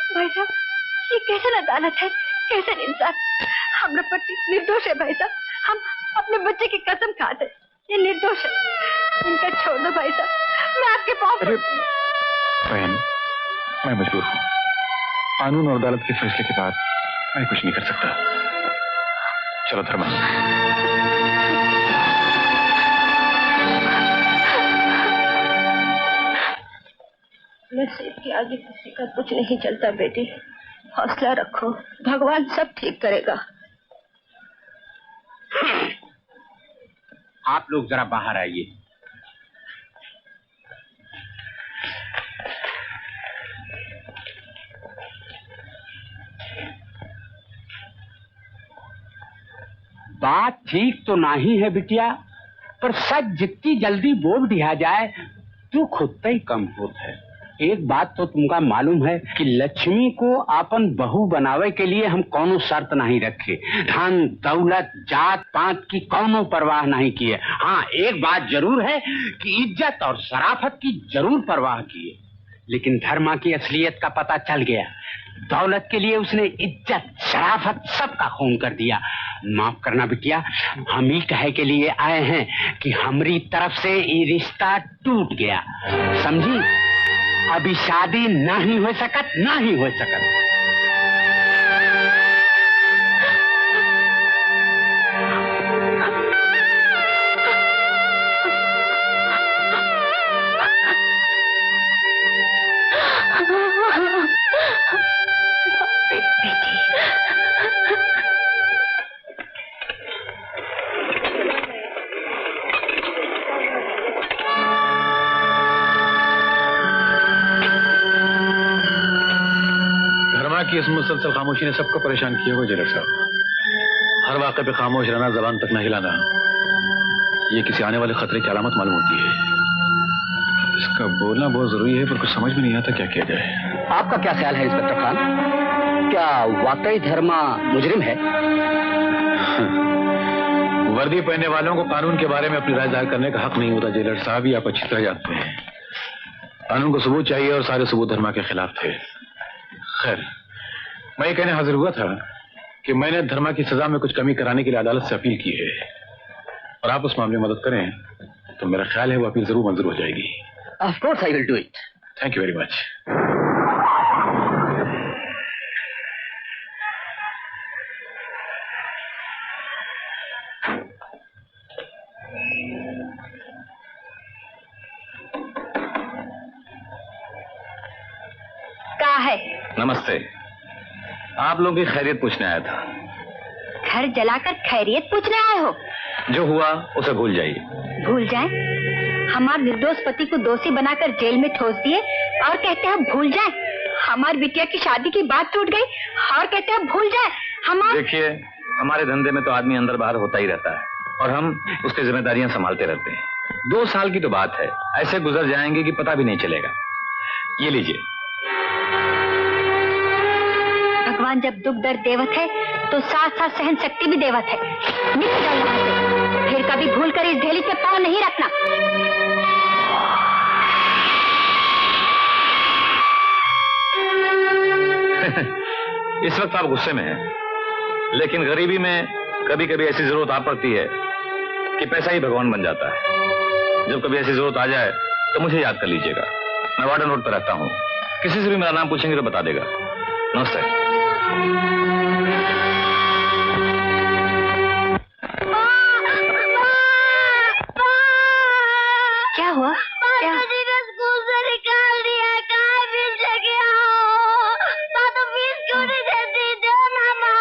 भाई साहब ये कैसे अदालत है, कैसे इंसान? हमारा पति निर्दोष है भाई साहब, हम अपने बच्चे की कसम खाते, ये निर्दोष है। इनका छोड़ दो भाई साहब, मैं आपके पास। बहन मैं मजबूर हूँ, कानून और अदालत के फैसले के बाद मैं कुछ नहीं कर सकता। चलो धर्मा। नसीब के आगे किसी का कुछ नहीं चलता बेटी, हौसला रखो, भगवान सब ठीक करेगा। आप लोग जरा बाहर आइए। बात ठीक तो नहीं है बिटिया, पर सच जितनी जल्दी बोल दिया जाए तो खुद ही कम होता है। एक बात तो तुमका मालूम है कि लक्ष्मी को अपन बहू बनावे के लिए हम कोनो शर्त नहीं रखे, धन दौलत जात पात की कोनो परवाह नहीं किए। हाँ, एक बात जरूर है कि इज्जत और शराफत की जरूर परवाह किए, लेकिन धर्मा की असलियत का पता चल गया। दौलत के लिए उसने इज्जत शराफत सबका खून कर दिया। माफ करना बिटिया, हम ही कहे के लिए आए हैं कि हमारी तरफ से ये रिश्ता टूट गया, समझी? अभी शादी नहीं हो सकत, नहीं हो सकत। की इस मुसलसल खामोशी ने सबको परेशान किया हुआ जेलर साहब। हर वाक़े पे खामोश रहना, जबान तक न हिलाना, ये किसी आने वाले खतरे की अलामत मालूम होती है। इसका बोलना बहुत जरूरी है, पर कुछ समझ में नहीं आता क्या किया जाए। आपका क्या ख्याल है इंस्पेक्टर खान, क्या वाकई धर्मा मुजरिम है? वर्दी पहनने वालों को कानून के बारे में अपनी राय जाहिर करने का हक नहीं होता जेलर साहब, ये आप अच्छी तरह जानते हैं। कानून को सबूत चाहिए और सारे सबूत धर्मा के खिलाफ थे। खैर, मैं ये कहने हाजिर हुआ था कि मैंने धर्मा की सजा में कुछ कमी कराने के लिए अदालत से अपील की है, और आप उस मामले में मदद करें तो मेरा ख्याल है वो अपील जरूर मंजूर हो जाएगी। Of course I will do it. Thank you very much. क्या है? नमस्ते, आप लोगों की खैरियत पूछने आया था। घर जलाकर खैरियत पूछने आए हो? जो हुआ उसे भूल जाइए। भूल जाए? हमारे निर्दोष पति को दोषी बनाकर जेल में ठोस दिए और कहते हैं भूल जाए। हमारी बिटिया की शादी की बात टूट गई और कहते हैं भूल जाए। हमारे देखिए, हमारे धंधे में तो आदमी अंदर बाहर होता ही रहता है और हम उसकी जिम्मेदारियां संभालते रहते हैं। 2 साल की तो बात है, ऐसे गुजर जाएंगे कि पता भी नहीं चलेगा। ये लीजिए। भगवान जब दुख दर्द देवत है तो साथ साथ सहन शक्ति भी देवत है। निकल जाओ यहाँ से, फिर कभी भूल कर इस ढेली पे पाँव नहीं रखना। इस वक्त आप गुस्से में हैं, लेकिन गरीबी में कभी कभी ऐसी जरूरत आ पड़ती है कि पैसा ही भगवान बन जाता है। जब कभी ऐसी जरूरत आ जाए तो मुझे याद कर लीजिएगा। मैं वार्डन रोड पर रहता हूँ, किसी से भी मेरा नाम पूछेंगे तो बता देगा। नमस्ते। क्या हुआ? क्या? स्कूल से निकाल दिया, कहाँ फीस लेके आओ? माँ तो फीस क्यों नहीं देती? दो ना माँ।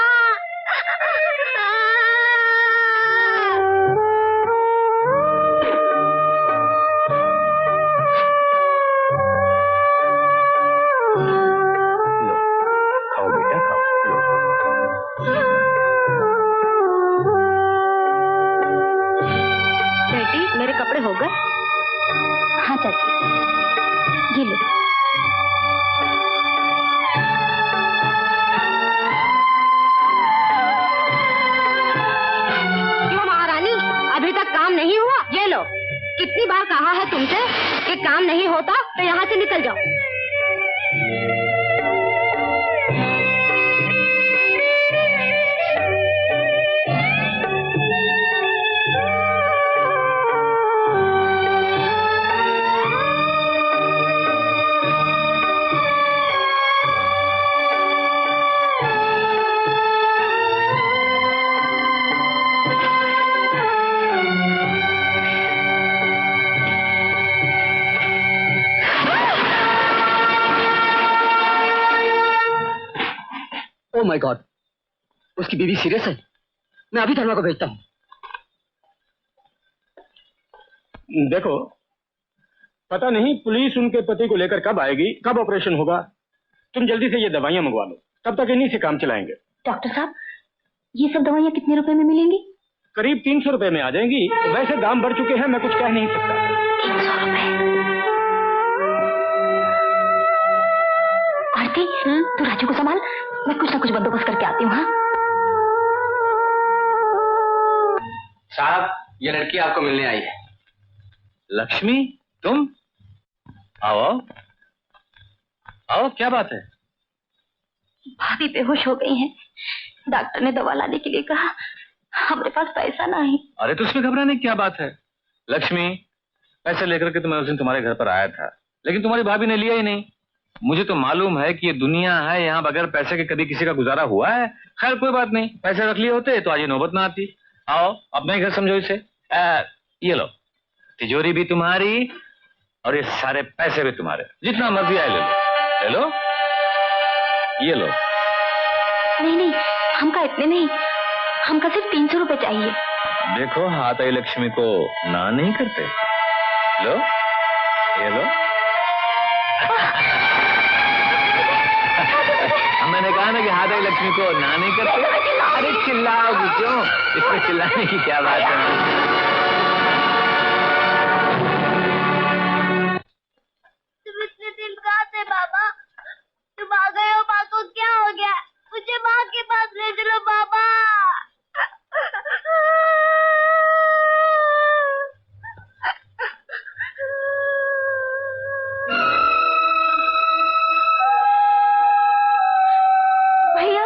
खाओ बेटा, खाओ। बेटी, मेरे कपड़े हो गए? हाँ चाची, ये लो। क्यों महारानी, अभी तक काम नहीं हुआ? ये लो। कितनी बार कहा है तुमसे कि काम नहीं होता तो यहाँ से निकल जाओ। ओह माय गॉड, उसकी बीवी सीरियस है। मैं अभी धर्मा को भेजता हूँ। देखो, पता नहीं पुलिस उनके पति को लेकर कब आएगी, कब ऑपरेशन होगा। तुम जल्दी से ये दवाइयां मंगवा लो, तब तक इन्हीं से काम चलाएंगे। डॉक्टर साहब, ये सब दवाइयाँ कितने रुपए में मिलेंगी? करीब 300 रुपए में आ जाएंगी। वैसे दाम बढ़ चुके हैं, मैं कुछ कह नहीं सकता। 300 रुपए? आरती, तू राजू को संभाल, मैं कुछ ना कुछ बंदोबस्त करके आती हूँ। हाँ साहब, ये लड़की आपको मिलने आई है। लक्ष्मी, तुम? आओ आओ आओ, क्या बात है? भाभी बेहोश हो गई हैं। डॉक्टर ने दवा लाने के लिए कहा, हमारे पास पैसा नहीं। अरे तो उसमें घबराने की क्या बात है? लक्ष्मी, पैसे लेकर के तो मैं उस दिन तुम्हारे घर पर आया था, लेकिन तुम्हारी भाभी ने लिया ही नहीं। मुझे तो मालूम है कि ये दुनिया है, यहाँ बगैर पैसे के कभी किसी का गुजारा हुआ है। खैर कोई बात नहीं, पैसे रख लिए होते तो आज ये नौबत ना आती। आओ, अपना ही घर समझो इसे। ये लो, तिजोरी भी तुम्हारी और ये सारे पैसे भी तुम्हारे, जितना मर्जी आए ले लो। ले लो, ये लो। नहीं नहीं, हमका इतने नहीं, हमका सिर्फ 300 रुपए चाहिए। देखो, हाथ आई लक्ष्मी को ना नहीं करते। लो, ये लो। मैंने कहा ना कि हाथ आई लक्ष्मी को ना नहीं करते। अरे चिल्लाओगी क्यों? इसमें चिल्लाने की क्या बात है? तुम इतने दिन कहाँ थे बाबा? तुम आ गए हो, माँ को क्या हो गया? मुझे माँ के पास ले चलो बाबा। भैया,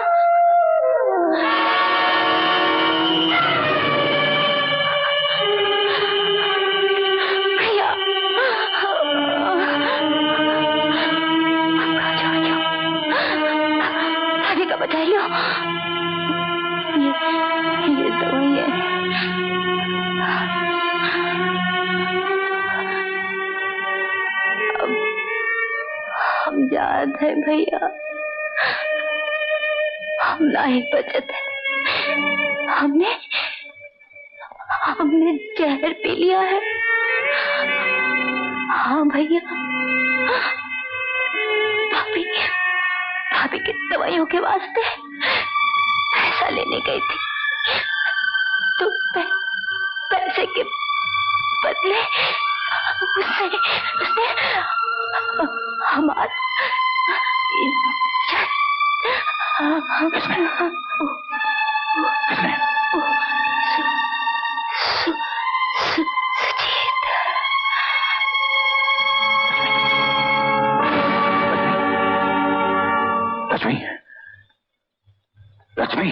भैया, भाभी का बचा लो। ये दवाई है। अब हम याद है भैया, हम नहीं बचत है। हमने जहर पी लिया है। हाँ भैया, भाभी की दवाइयों के वास्ते पैसा लेने गई थी, तो पैसे के बदले उसने हमारा लक्ष्मी, लक्ष्मी,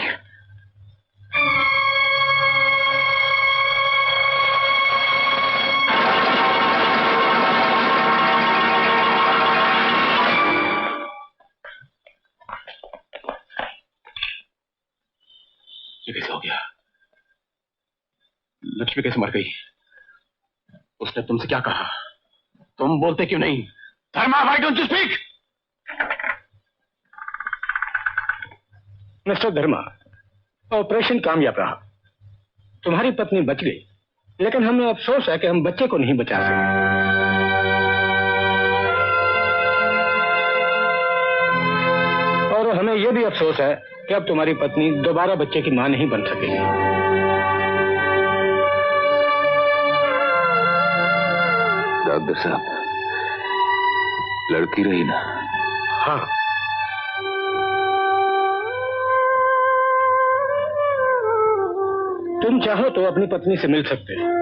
ये कैसे हो गया? लक्ष्मी कैसे मर गई? उसने तुमसे क्या कहा? तुम बोलते क्यों नहीं? Dharma, why don't you speak? Mister Dharma, operation कामयाब रहा। तुम्हारी पत्नी बच गई, लेकिन हमें अफसोस है कि हम बच्चे को नहीं बचा सके। और हमें यह भी अफसोस है कि अब तुम्हारी पत्नी दोबारा बच्चे की मां नहीं बन सकेगी। डॉक्टर साहब, लड़की रही ना? हाँ, तुम चाहो तो अपनी पत्नी से मिल सकते हो।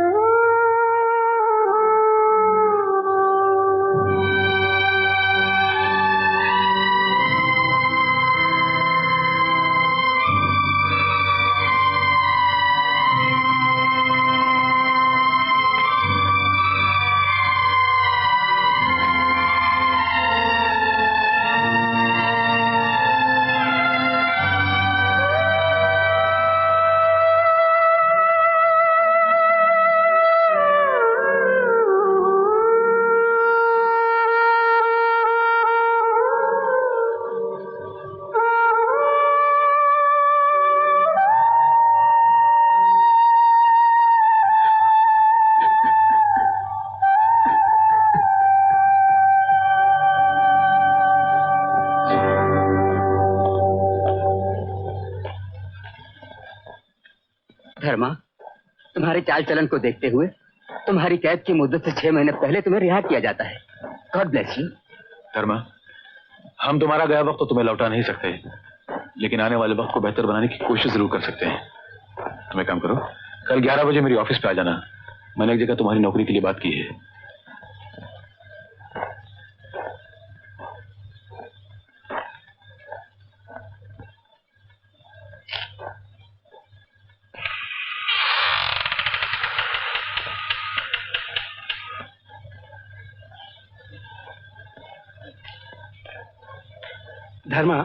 धर्मा, तुम्हारे चाल चलन को देखते हुए तुम्हारी कैद की मुद्दत से 6 महीने पहले तुम्हें रिहा किया जाता है। God bless you. धर्मा, हम तुम्हारा गया वक्त तो तुम्हें लौटा नहीं सकते, लेकिन आने वाले वक्त को बेहतर बनाने की कोशिश जरूर कर सकते हैं। तुम एक काम करो, कल 11 बजे मेरी ऑफिस पे आ जाना। मैंने एक जगह तुम्हारी नौकरी के लिए बात की है। धर्मा,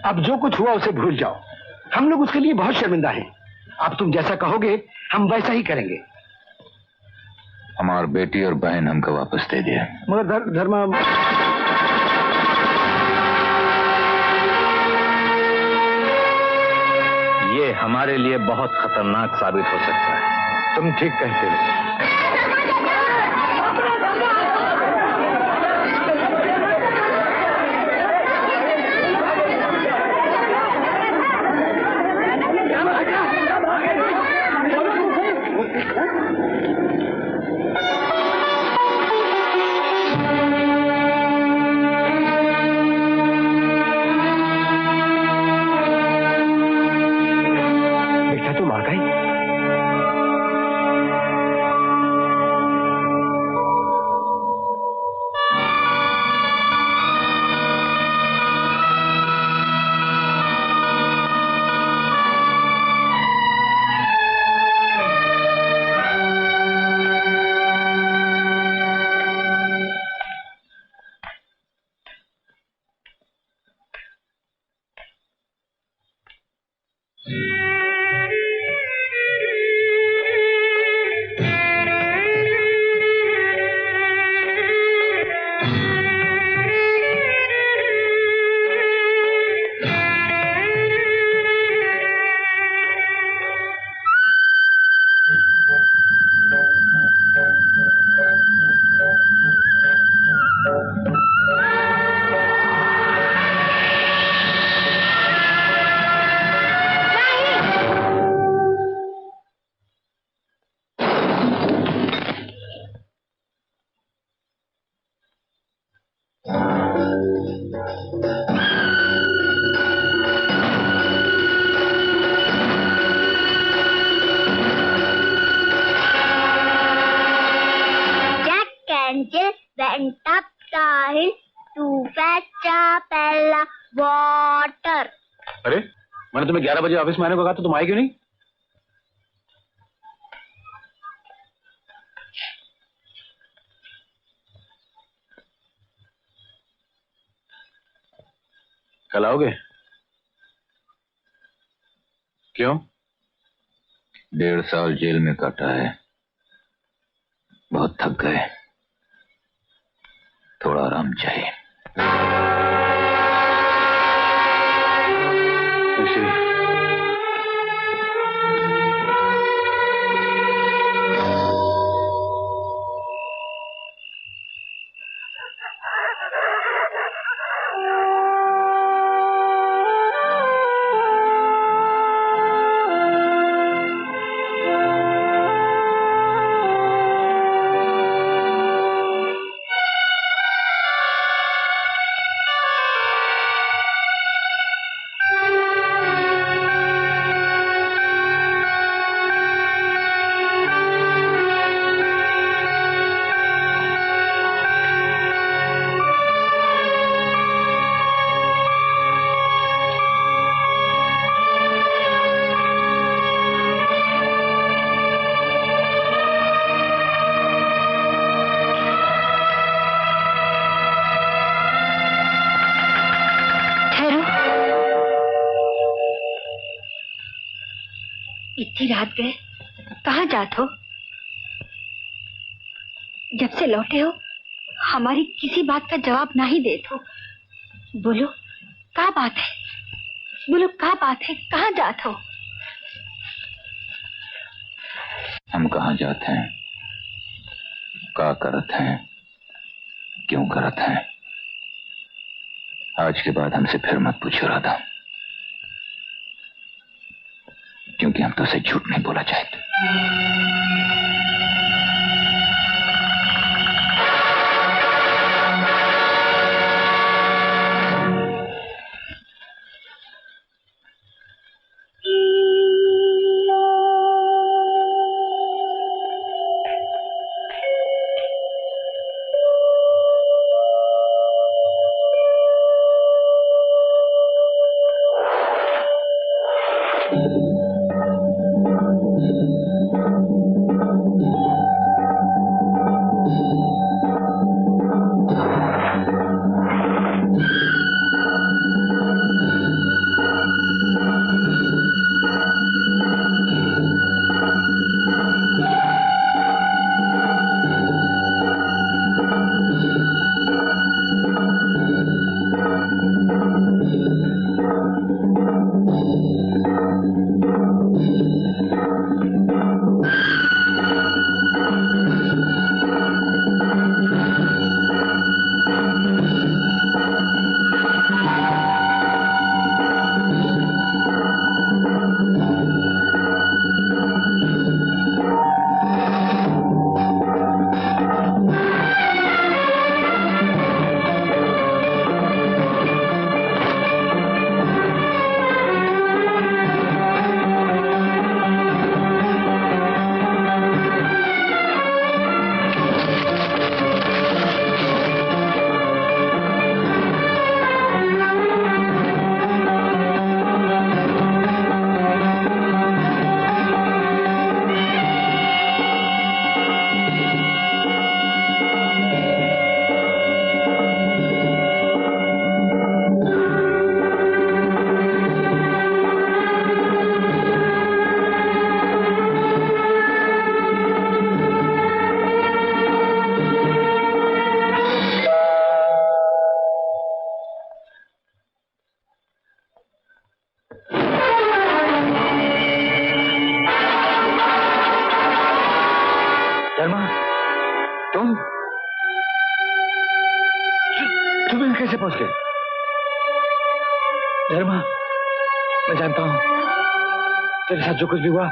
अब जो कुछ हुआ उसे भूल जाओ। हम लोग उसके लिए बहुत शर्मिंदा हैं। अब तुम जैसा कहोगे हम वैसा ही करेंगे। हमारी बेटी और बहन हमको वापस दे दिया। मगर धर्मा, ये हमारे लिए बहुत खतरनाक साबित हो सकता है। तुम ठीक कहते हो। went up the hill to fetch a pail of water. अरे मैंने तुम्हें 11 बजे ऑफिस में आने को कहा तो तुम आए क्यों नहीं? कल आओगे? क्यों? 1.5 साल जेल में काटा है, बहुत थक गए, थोड़ा आराम चाहिए। इतनी रात गए, कहाँ जाते हो? जब से लौटे हो हमारी किसी बात का जवाब ना ही देते हो। बोलो क्या बात है, बोलो क्या बात है, कहाँ जाते हो? हम कहाँ जाते हैं, क्या करते हैं, क्यों करते हैं, आज के बाद हमसे फिर मत पूछो राधा। क्योंकि हम तो उसे झूठ नहीं बोला चाहते। कैसे पहुंच गए? धर्मा, मैं जानता हूं तेरे साथ जो कुछ भी हुआ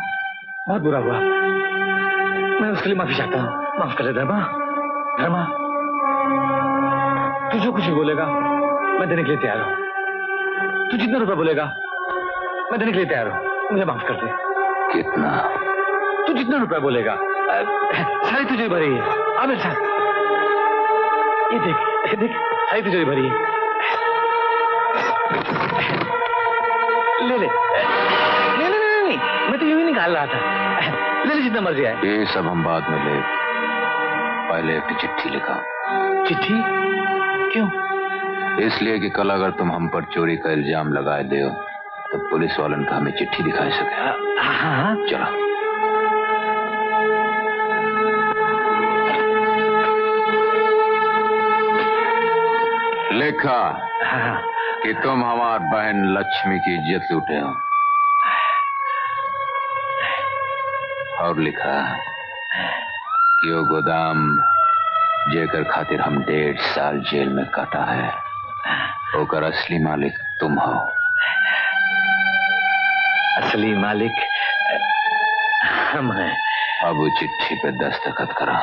बहुत बुरा हुआ। मैं उसके लिए माफी चाहता हूं। माफ कर दे धर्मा। धर्मा, तू जो कुछ भी बोलेगा मैं देने के लिए तैयार हूं। तू जितना रुपया बोलेगा मैं देने के लिए तैयार हूं। मुझे माफ कर दे। कितना? तू जितना रुपया बोलेगा सारी तुझे भरी है। आ मेरे साथ, ये देख देख, सारी तुझे भरी है। ले ले ले ले ले नहीं, मैं तो यूं ही निकाल रहा था। ले ले जितना मर्जी है। ये सब हम बाद में ले, पहले एक चिट्ठी लिखा। चिट्ठी? क्यों? इसलिए कि कल अगर तुम हम पर चोरी का इल्जाम लगाए दे तो पुलिस वालन का हमें चिट्ठी दिखा सके। हाँ, चलो। लिखा कि तुम हमारी बहन लक्ष्मी की इज्जत लूटे हो, और लिखा कि वो गोदाम जेकर खातिर हम 1.5 साल जेल में काटा है ओकर असली मालिक तुम हो। असली मालिक हम हैं। अब वो चिट्ठी पे दस्तखत करा।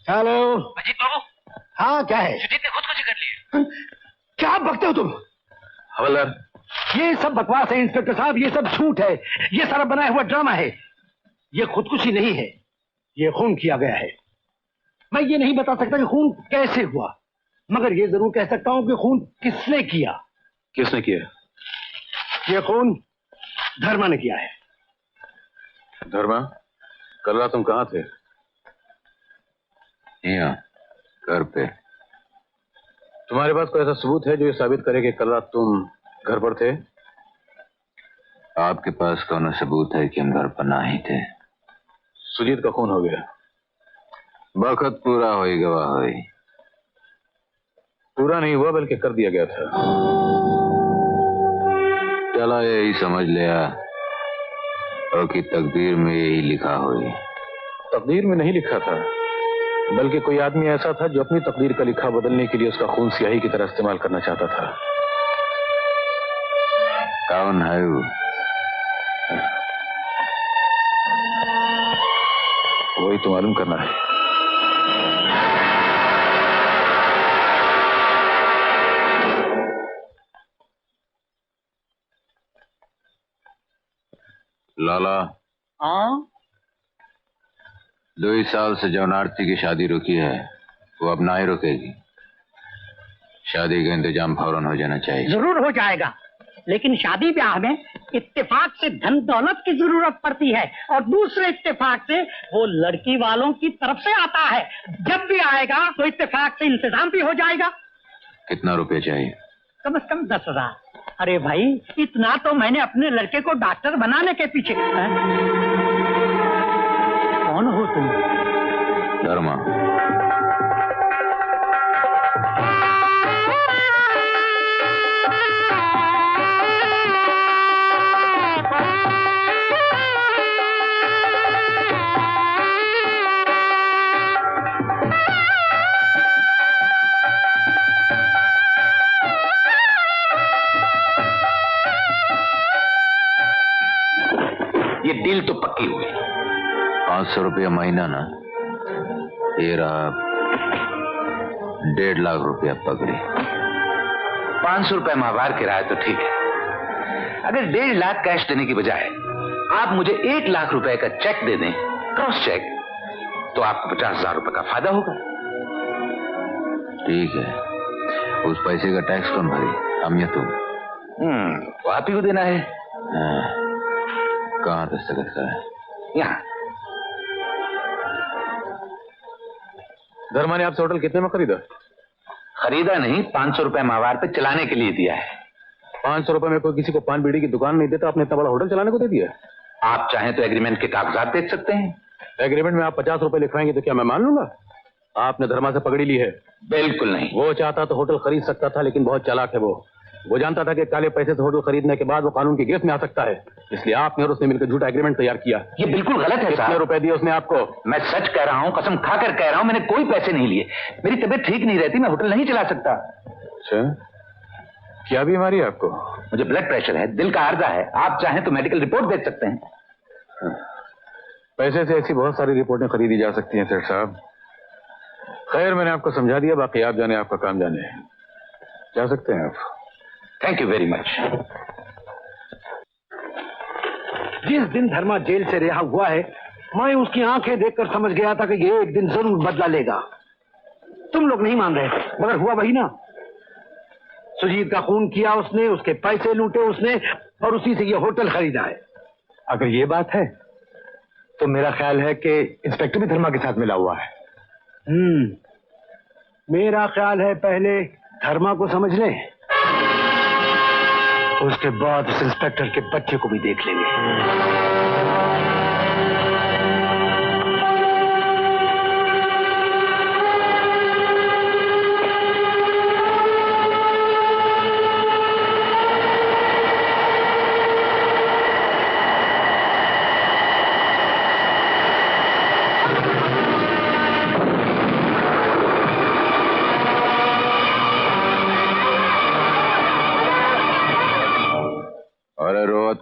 हेलो अजीत बाबू। हाँ, क्या है? सुजीत ने खुदकुशी कर ली है। क्या बकते हो तुम? हवलदार, ये सब बकवास है इंस्पेक्टर साहब, ये सब झूठ है, ये सारा बनाया हुआ ड्रामा है। ये खुदकुशी नहीं है, ये खून किया गया है। मैं ये नहीं बता सकता कि खून कैसे हुआ, मगर ये जरूर कह सकता हूं कि खून किसने किया। किसने किया? ये खून धर्मा ने किया है। धर्मा, कल रात तुम कहाँ थे? यहाँ घर पे। तुम्हारे पास कोई ऐसा सबूत है जो ये साबित करे कि कल रात तुम घर पर थे? आपके पास कौन सबूत है कि हम घर पर नहीं थे? सुजीत का खून हो गया। वक्त पूरा हो गवा हो। पूरा नहीं हुआ बल्कि कर दिया गया था। चला यही समझ लिया और कि तकदीर में यही लिखा हुई। तकदीर में नहीं लिखा था, बल्कि कोई आदमी ऐसा था जो अपनी तकदीर का लिखा बदलने के लिए उसका खून स्याही की तरह इस्तेमाल करना चाहता था। कौन है वो? वही तो मालूम करना है। लाला, हाँ 2 साल से जौन आरती की शादी रुकी है वो अब ना ही रुकेगी। शादी का इंतजाम फौरन हो जाना चाहिए। जरूर हो जाएगा, लेकिन शादी ब्याह में इत्तेफाक से धन दौलत की जरूरत पड़ती है और दूसरे इत्तेफाक से वो लड़की वालों की तरफ से आता है। जब भी आएगा तो इत्तेफाक से इंतजाम भी हो जाएगा। कितना रुपए चाहिए? कम से कम 10,000। अरे भाई, इतना तो मैंने अपने लड़के को डॉक्टर बनाने के पीछे। कौन हो तुम? धर्मा। ये डील तो पक्की हुई। 500 रुपया महीना ना, ये रहा 1.5 लाख रुपया पकड़ी। 500 रुपए माहवार किराया तो ठीक है। अगर 1.5 लाख कैश देने की बजाय आप मुझे 1 लाख रुपए का चेक दे दें, क्रॉस चेक, तो आपको 50,000 रुपए का फायदा होगा। ठीक है, उस पैसे का टैक्स कौन भरे, हम या तुम? तो आप ही को देना है। कहाँ दस्तखत का है? यहाँ। धर्मा ने आपसे होटल कितने में खरीदा? खरीदा नहीं, 500 रुपए माहवार पे चलाने के लिए दिया है। 500 रुपए में कोई किसी को पान बीड़ी की दुकान नहीं देता, आपने इतना बड़ा होटल चलाने को दे दिया? आप चाहें तो एग्रीमेंट के कागजात देख सकते हैं। एग्रीमेंट में आप 50 रुपए लिखवाएंगे तो क्या मैं मान लूंगा? आपने धर्मा से पकड़ी ली है। बिल्कुल नहीं। वो चाहता तो होटल खरीद सकता था, लेकिन बहुत चालाक है वो जानता था कि काले पैसे से होटल खरीदने के बाद वो कानून की गिरफ्त में आ सकता है, इसलिए आपने और उसने मिलकर झूठा एग्रीमेंट तैयार किया। ये बिल्कुल गलत है। कितने रुपए दिए उसने आपको? मैं सच कह रहा हूँ, कसम खाकर कह रहा हूँ, मैंने कोई पैसे नहीं लिए। मेरी तबीयत ठीक नहीं रहती, मैं होटल नहीं चला सकता। अच्छा, क्या बीमारी है आपको? मुझे ब्लड प्रेशर है, दिल का आर्जा है। आप चाहें तो मेडिकल रिपोर्ट देख सकते हैं। पैसे से ऐसी बहुत सारी रिपोर्टें खरीदी जा सकती हैं सेठ साहब। खैर, मैंने आपको समझा दिया, बाकी आप जाने, आपका काम जाने। जा सकते हैं आप। Thank you very much. जिस दिन धर्मा जेल से रिहा हुआ है, मैं उसकी आंखें देखकर समझ गया था कि ये एक दिन जरूर बदला लेगा। तुम लोग नहीं मान रहे, मगर हुआ वही ना। सुजीत का खून किया उसने, उसके पैसे लूटे उसने, और उसी से ये होटल खरीदा है। अगर ये बात है तो मेरा ख्याल है कि इंस्पेक्टर भी धर्मा के साथ मिला हुआ है। मेरा ख्याल है पहले धर्मा को समझ लें, उसके बाद उस इंस्पेक्टर के बच्चे को भी देख लेंगे।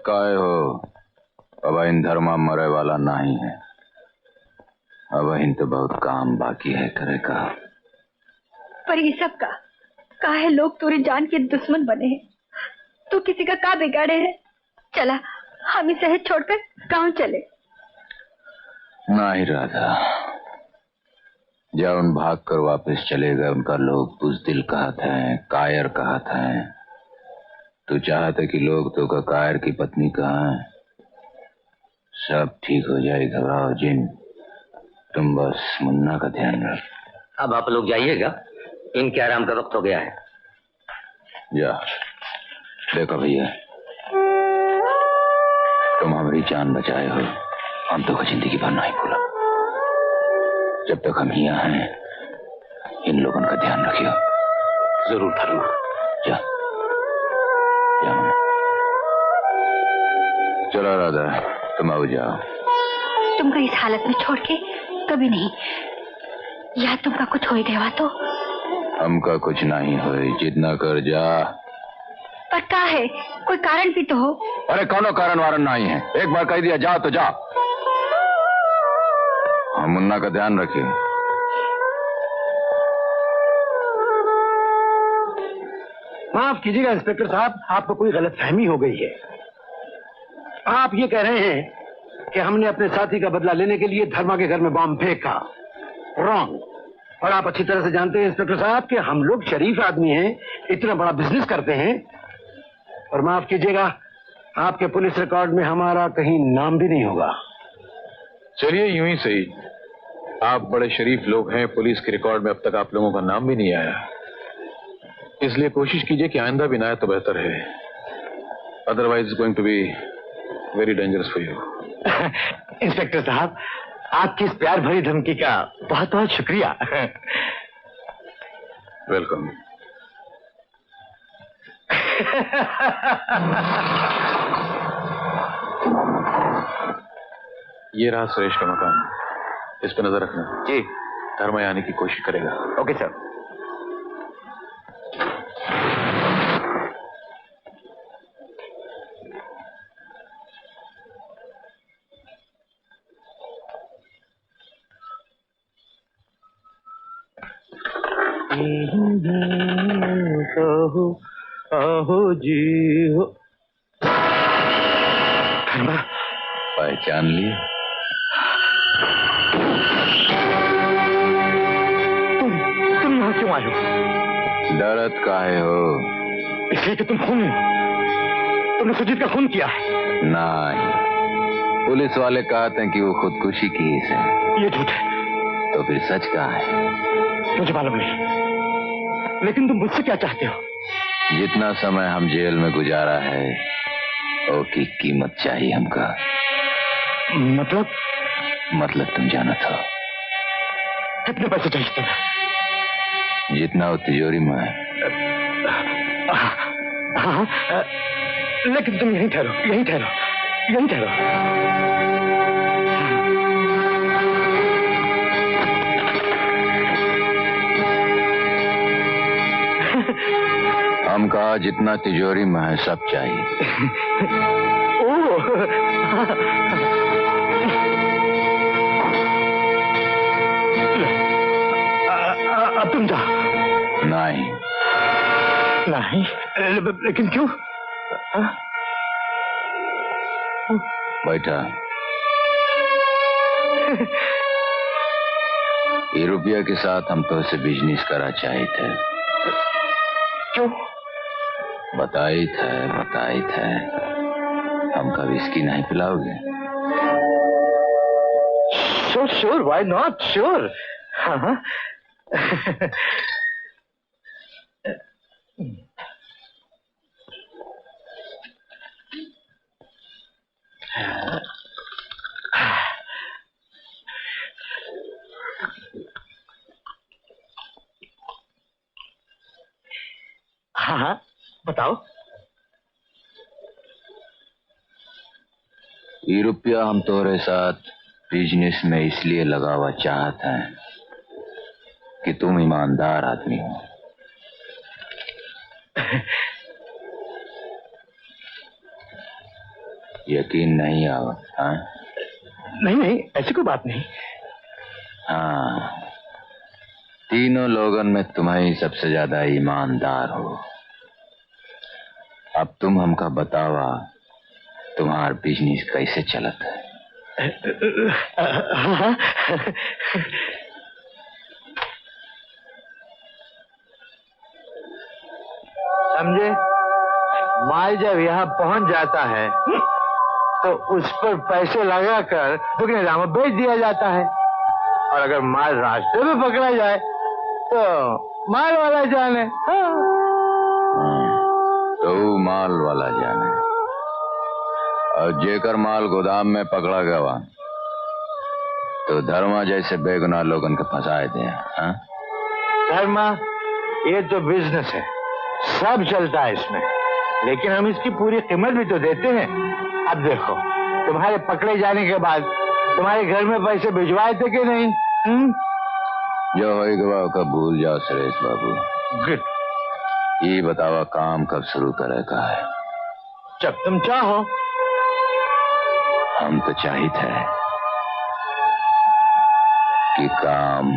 काहे हो? अब इन धर्मा मरे वाला नहीं है। अब इन तो बहुत काम बाकी है करे का। पर ये सब का काहे लोग तेरे जान के दुश्मन बने हैं? तू किसी का का बिगाड़े है? चला, हम ही शहर छोड़कर गांव चले। नहीं राधा, जब उन भाग कर वापस चले गए, उनका लोग बुज़दिल कहते हैं, कायर कहते हैं। तू चाहते कि लोग तो का कायर की पत्नी कहाँ है? सब ठीक हो जाए, घबराओ जिन। तुम बस मुन्ना का ध्यान रख। अब आप लोग जाइएगा, इनके आराम का वक्त हो गया है। जा देखो भैया, तुम हमारी जान बचाए हो, हम तो जिंदगी भर नहीं भूला। जब तक हम यहाँ हैं, इन लोगों का ध्यान रखियो। जरूर धर्मा। जा चलो राधा, तुम आओ जाओ। तुमको इस हालत में छोड़ के कभी नहीं। या तुमका कुछ हो गया तो? हमका कुछ नहीं हो, जितना कर जा। पर का है, कोई कारण भी तो हो। अरे कोनो कारण वारण नहीं है, एक बार कह दिया जा तो जा। हम मुन्ना का ध्यान रखिए। माफ कीजिएगा इंस्पेक्टर साहब, आपको कोई गलतफहमी हो गई है। आप ये कह रहे हैं कि हमने अपने साथी का बदला लेने के लिए धर्मा के घर में बॉम्ब फेंका। रॉन्ग। और आप अच्छी तरह से जानते हैं इंस्पेक्टर साहब कि हम लोग शरीफ आदमी हैं, इतना बड़ा बिजनेस करते हैं। और माफ कीजिएगा, आपके पुलिस रिकॉर्ड में हमारा कहीं नाम भी नहीं होगा। चलिए यूं ही सही, आप बड़े शरीफ लोग हैं, पुलिस के रिकॉर्ड में अब तक आप लोगों का नाम भी नहीं आया, इसलिए कोशिश कीजिए कि आइंदा भी ना आए तो बेहतर है। Otherwise it's going to be very dangerous for you. Inspector साहब, आपकी इस प्यार भरी धमकी का बहुत बहुत शुक्रिया। वेलकम। ये रहा सुरेश का मकान, इस पे नजर रखना। जी। धर्मा आने की कोशिश करेगा। Okay sir. हो जी हो। पहचान लिए? तुम यहाँ क्यों आए हो? डरत काहे हो? इसलिए कि तुमने सुजीत का खून किया है। नहीं, पुलिस वाले कहते हैं कि वो खुदकुशी की है। ये झूठ है। तो फिर सच क्या है? मुझे मालूम नहीं, लेकिन तुम मुझसे क्या चाहते हो? जितना समय हम जेल में गुजारा है उसकी कीमत चाहिए हमका। मतलब तुम जाना था। कितने पैसे चाहिए तुम्हें? जितना वो तिजोरी में है। हाँ, लेकिन तुम यहीं ठहरो, यहीं ठहरो, यहीं ठहरो। हम कहा जितना तिजोरी में है सब चाहिए। अब तुम जा। नहीं। लेकिन क्यों? बैठा। ये रुपया के साथ हम तो उसे बिजनेस करा चाहिए थे। क्यों? बताई थे हमका विस्की नहीं पिलाओगे? Sure, why not, sure. हाँ। हाँ, बताओ। ये रुपया हम तुम्हारे साथ बिजनेस में इसलिए लगावा चाहते हैं कि तुम ईमानदार आदमी हो। यकीन नहीं आवा? हाँ? नहीं, ऐसी कोई बात नहीं। हाँ, तीनों लोगों में तुम ही सबसे ज्यादा ईमानदार हो। अब तुम हमका बतावा तुम्हारा बिजनेस कैसे चलता है? समझे? माल जब यहाँ पहुंच जाता है तो उस पर पैसे लगाकर दुगने दाम में बेच दिया जाता है, और अगर माल रास्ते में पकड़ा जाए तो माल वाला जाने। तो माल वाला जाने, और जेकर माल गोदाम में पकड़ा गया तो धर्मा जैसे बेगुनाह लोगन के फंसाए थे। हाँ? धर्मा, ये तो बिजनेस है, सब चलता है इसमें, लेकिन हम इसकी पूरी कीमत भी तो देते हैं। अब देखो, तुम्हारे पकड़े जाने के बाद तुम्हारे घर में पैसे भिजवाए थे कि नहीं? जो होई गवा का भूल जाओ सुरेश बाबू। गुड। ये बतावा काम कब शुरू करे का है? जब तुम चाहो। हम तो चाहिए थे कि काम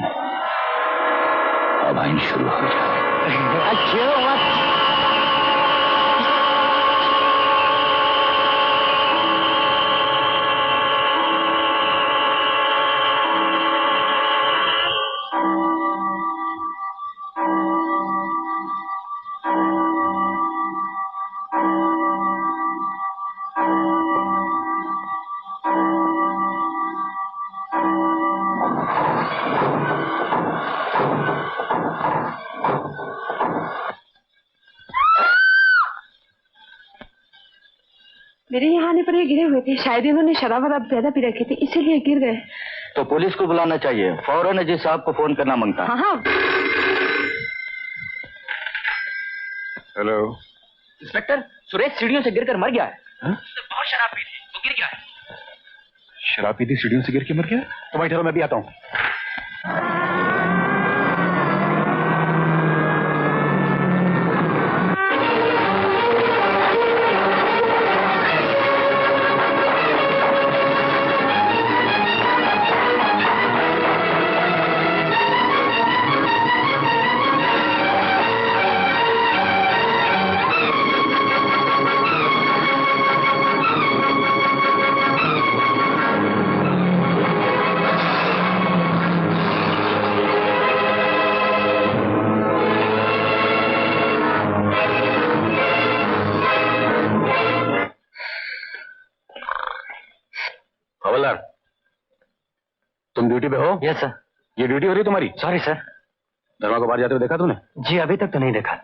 अब ही शुरू हो जाए। अच्छा मेरे यहाँ आने पर ये गिरे हुए थे। शायद इन्होंने शराब वराब ज्यादा पी रखी थी, इसीलिए गिर गए। तो पुलिस को बुलाना चाहिए, फौरन जी साहब को फोन करना मांगता। हाँ हाँ। हेलो इंस्पेक्टर, सुरेश सीढ़ियों से गिरकर मर गया है। बहुत शराब पी थी, वो गिर गया है। शराब पी थी, सीढ़ियों से गिर के मर गया? तो भाई ठहरो, मैं भी आता हूँ। तुम ड्यूटी पे हो? Yes sir. ये ड्यूटी हो रही है तुम्हारी? Sorry sir. दरवाजा को बाहर जाते हुए देखा तूने? जी अभी तक तो नहीं देखा।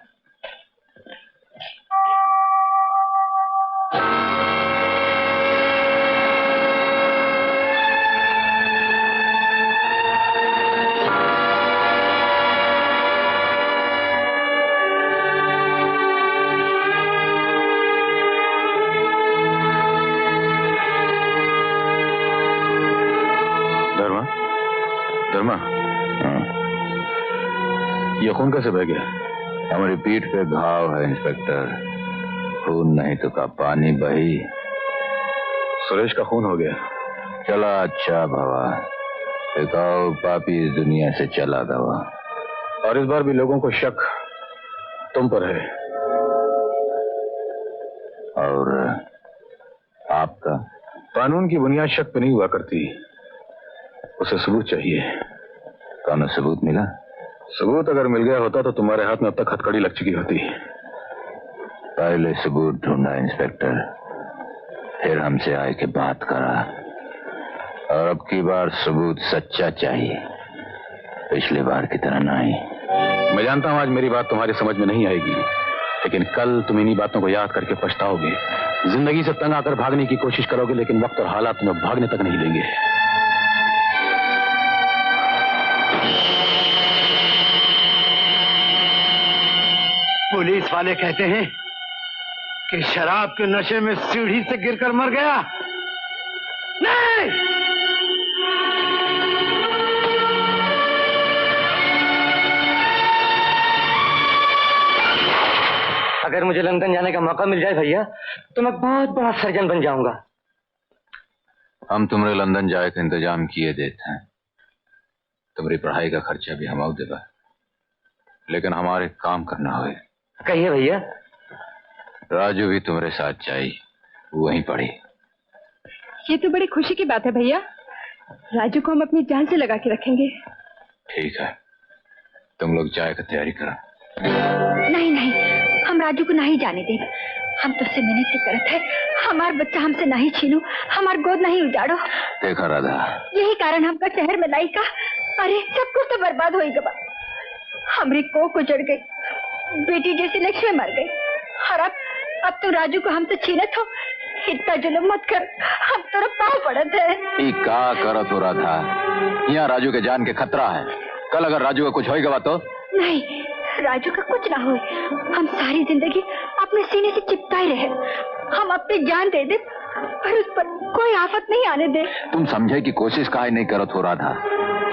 धर्मा, ये खून कैसे बह गया? हमारी पीठ पे घाव है इंस्पेक्टर, खून नहीं तो का पानी बही। सुरेश का खून हो गया। चला अच्छा भवा, एक और पापी इस दुनिया से चला गवा। और इस बार भी लोगों को शक तुम पर है। और आपका? कानून की बुनियाद शक पे नहीं हुआ करती, उसे सबूत चाहिए। कौन सबूत मिला? सबूत अगर मिल गया होता तो तुम्हारे हाथ में अब तक हथकड़ी लग चुकी होती। पहले सबूत ढूंढा इंस्पेक्टर, फिर हमसे आए के बात करा, और अब की बार सबूत सच्चा चाहिए, पिछली बार की तरह नहीं। मैं जानता हूं आज मेरी बात तुम्हारी समझ में नहीं आएगी, लेकिन कल तुम इन्हीं बातों को याद करके पछताओगे। जिंदगी से तंग आकर भागने की कोशिश करोगे, लेकिन वक्त और हालात तुम्हें भागने तक नहीं देंगे। पुलिस वाले कहते हैं कि शराब के नशे में सीढ़ी से गिरकर मर गया। नहीं, अगर मुझे लंदन जाने का मौका मिल जाए भैया, तो मैं बहुत बड़ा सर्जन बन जाऊंगा। हम तुम्हारे लंदन जाए का इंतजाम किए देते हैं, तुम्हारी पढ़ाई का खर्चा भी हम देगा, लेकिन हमारे काम करना हो। कहिए भैया। राजू भी तुम्हारे साथ चाहिए, वहीं पढ़ी। ये तो बड़ी खुशी की बात है भैया, राजू को हम अपनी जान से लगा के रखेंगे। ठीक है, तुम लोग चाय की तैयारी करो। नहीं नहीं, हम राजू को नहीं जाने देंगे। हम तुझसे मिन्नत करत है, हमार बच्चा हमसे नहीं छीनो, हमार गोद नहीं उजाड़ो। देखा राधा, यही कारण हमका शहर में लाई का। अरे सब कुछ तो बर्बाद हो गया, हमारी कोख उजड़ गई, बेटी जैसी लक्ष्मी मर गई, और अब तो राजू को हमसे छीनत हो। इतना जुल्म मत कर, हम तेरा पाँव पड़त है। का करत हो राधा, यहाँ राजू के जान के खतरा है। कल अगर राजू का कुछ होगा तो? नहीं, राजू का कुछ ना हो। हम सारी जिंदगी अपने सीने से चिपकाए रहे, हम अपनी जान दे दे पर उस पर कोई आफत नहीं आने दे। तुम समझे की कोशिश काहे नहीं करत हो राधा?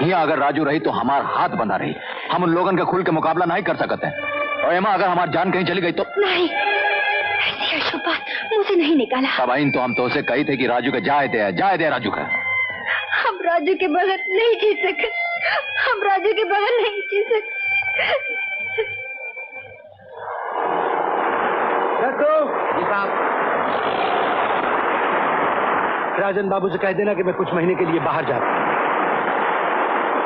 यहाँ अगर राजू रही तो हमार हाथ बंधा रही, हम उन लोगों के खुल के मुकाबला नहीं कर सकते हैं। और एमा अगर हमारी जान कहीं चली गई तो नहीं, ऐसी अशुभ बात मुंह से नहीं निकाला। सबाइन तो हम तो उसे कही थे कि राजू के जाए दे राजू का। हम राजू के बगैर नहीं जी सकते, हम राजू के बगैर नहीं जी सकते। राजन बाबू से कह देना कि मैं कुछ महीने के लिए बाहर जा रहा हूं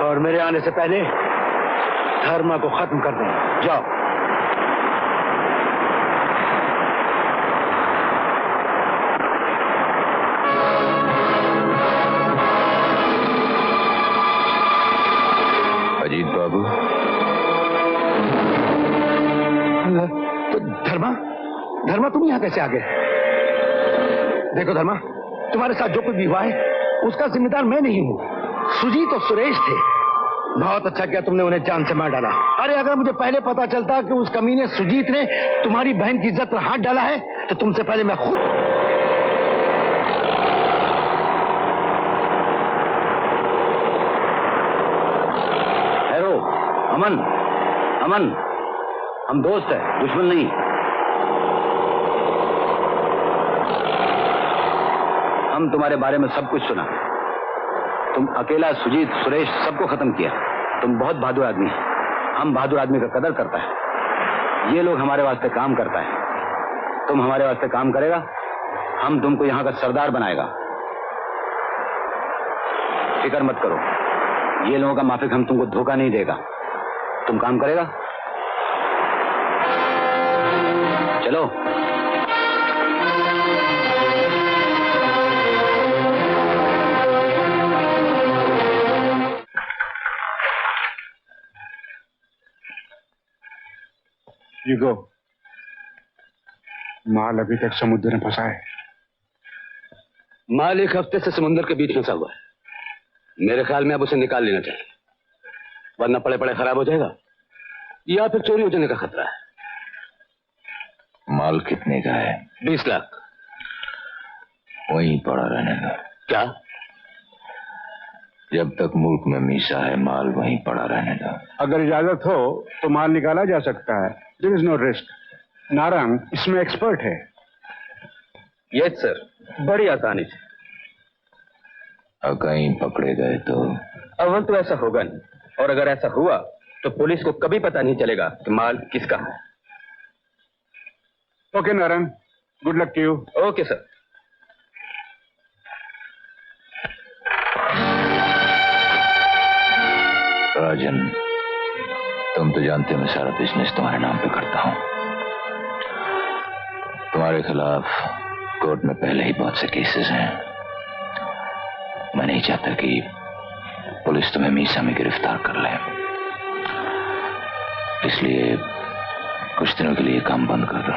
और मेरे आने से पहले धर्मा को खत्म कर देना। जाओ। अजीत बाबू। तो धर्मा तुम यहाँ कैसे आ गए? देखो धर्मा, तुम्हारे साथ जो कुछ भी हुआ है उसका जिम्मेदार मैं नहीं हूँ, सुजीत और सुरेश थे। बहुत अच्छा किया तुमने उन्हें जान से मार डाला। अरे अगर मुझे पहले पता चलता कि उस कमीने सुजीत ने तुम्हारी बहन की इज्जत पर हाथ डाला है तो तुमसे पहले मैं खुद। हेलो अमन, अमन, हम दोस्त हैं, दुश्मन नहीं। हम तुम्हारे बारे में सब कुछ सुना। तुम अकेला सुजीत सुरेश सबको खत्म किया। तुम बहुत बहादुर आदमी है। हम बहादुर आदमी का कदर करता है। ये लोग हमारे वास्ते काम करता है। तुम हमारे वास्ते काम करेगा, हम तुमको यहाँ का सरदार बनाएगा। फिक्र मत करो, ये लोगों का माफिक हम तुमको धोखा नहीं देगा। तुम काम करेगा? चलो। You go. माल अभी तक समुद्र में फंसा है। माल 1 हफ्ते से समुद्र के बीच फंसा हुआ है। मेरे ख्याल में अब उसे निकाल लेना चाहिए, वरना पड़े पड़े खराब हो जाएगा या फिर चोरी हो जाने का खतरा है। माल कितने का है? 20 लाख। वहीं पड़ा रहने दो। क्या? जब तक मुल्क में मीसा है माल वहीं पड़ा रहने दो। अगर इजाजत हो तो माल निकाला जा सकता है। There is no risk. Narang इसमें एक्सपर्ट है। यस सर, बड़ी आसानी से। और कहीं पकड़े गए तो? अव्वल तो ऐसा होगा नहीं, और अगर ऐसा हुआ तो पुलिस को कभी पता नहीं चलेगा कि माल किसका है। Okay Narang, good luck to you. Okay sir. Rajan, तुम तो जानते हो मैं सारा बिजनेस तुम्हारे नाम पे करता हूं। तुम्हारे खिलाफ कोर्ट में पहले ही बहुत से केसेस हैं। मैं नहीं चाहता कि पुलिस तुम्हें मीसा में गिरफ्तार कर ले, इसलिए कुछ दिनों के लिए काम बंद कर दो।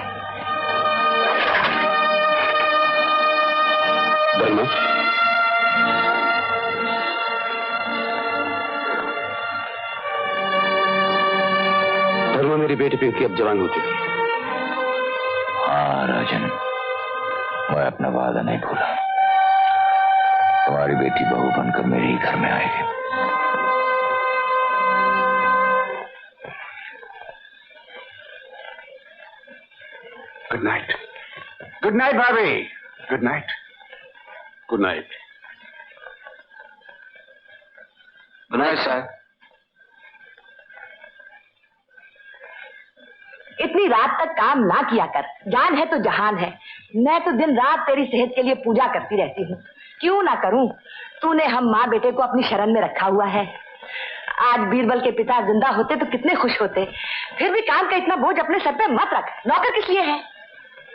धर्मा, मेरी बेटी पिंकी अब जवान हो चुकी है। हाँ राजन, मैं अपना वादा नहीं भूला। तुम्हारी बेटी बहू बनकर मेरे ही घर में आएगी। Good night. गुड नाइट भाभी। Good night. Good night. Good night sir. इतनी रात तक काम ना किया कर, जान है तो जहान है। मैं तो दिन रात तेरी सेहत के लिए पूजा करती रहती हूँ, क्यों ना करूं? तूने हम माँ बेटे को अपनी शरण में रखा हुआ है। आज बीरबल के पिता जिंदा होते तो कितने खुश होते। फिर भी काम का इतना बोझ अपने सर पे मत रख। नौकर किस लिए है?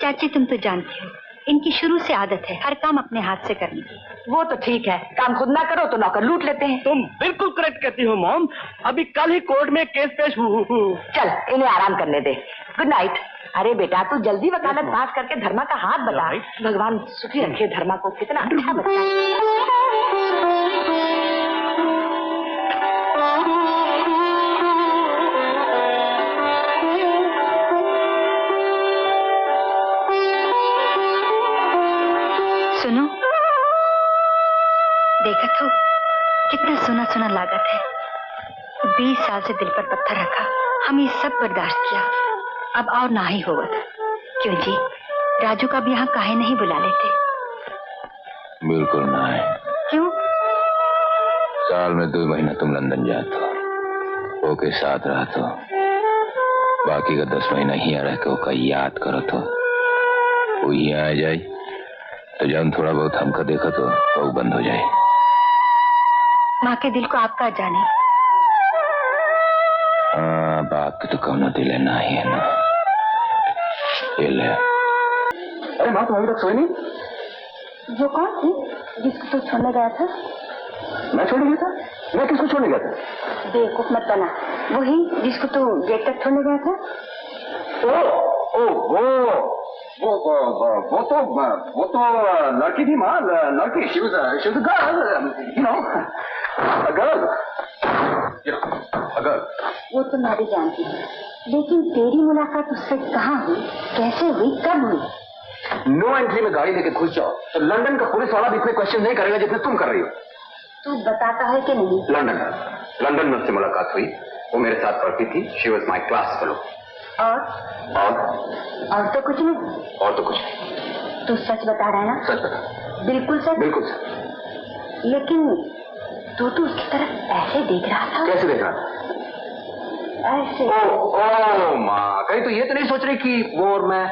चाची तुम तो जानती हो, इनकी शुरू से आदत है हर काम अपने हाथ से करने की। वो तो ठीक है, काम खुद ना करो तो नौकर लूट लेते हैं। तुम बिल्कुल करेक्ट कहती हो मॉम। अभी कल ही कोर्ट में केस पेश चल इन्हें आराम करने दे। Good night. अरे बेटा तू जल्दी वकालत पास करके धर्मा का हाथ बता। भगवान सुखी रखे धर्मा को। कितना अच्छा बच्चा। सुनो, देखा तो कितना सुना सुना लागत है। 20 साल से दिल पर पत्थर रखा, हम ये सब बर्दाश्त किया, अब और ना ही होगा। क्यों जी, राजू का भी यहाँ काहे नहीं बुला लेते? बिल्कुल ना है। क्यों? साल में 2 महीना तुम लंदन जाते हो, वो के साथ रहते हो, बाकी का 10 महीना ही रह के ओका याद करो तो वो यहाँ आ जाए तो जब थोड़ा बहुत हमका देखो तो वो बंद हो जाए। माँ के दिल को आपका जाने। हाँ, बाप के तो कौनो दिल है ना ही है ना। दिल है। अरे माँ, तुम अभी तक सोई नहीं? वो कौन थी जिसको तू छोड़ने गया था? मैं छोड़ने गया था? मैं किसको छोड़ने गया था? बेवकूफ मत बना, वही जिसको तू गेट तक छोड़ने गया था। वो तो लड़की थी माँ, लड़की। she was a girl, you know, a girl. वो तो मैं भी जानती हूँ, लेकिन तेरी मुलाकात उससे कहाँ हुई, कैसे हुई, कब हुई? नो एंट्री में गाड़ी लेके घुस जाओ तो लंदन का पुलिस वाला भी इतने क्वेश्चन नहीं करेगा जितने तुम कर रही हो। तू बताता है कि नहीं? लंदन में उससे मुलाकात हुई, वो मेरे साथ पढ़ती थी, she was my class fellow. और तो कुछ नहीं? और तो कुछ नहीं। तू सच बता रहा है ना? सच बता। बिल्कुल सच? बिल्कुल सच। लेकिन तू तो उसकी तरफ ऐसे देख रहा था। कैसे देख रहा था? ऐसे। ओ माँ, कहीं तो ये तो नहीं सोच रही कि वो और मैं?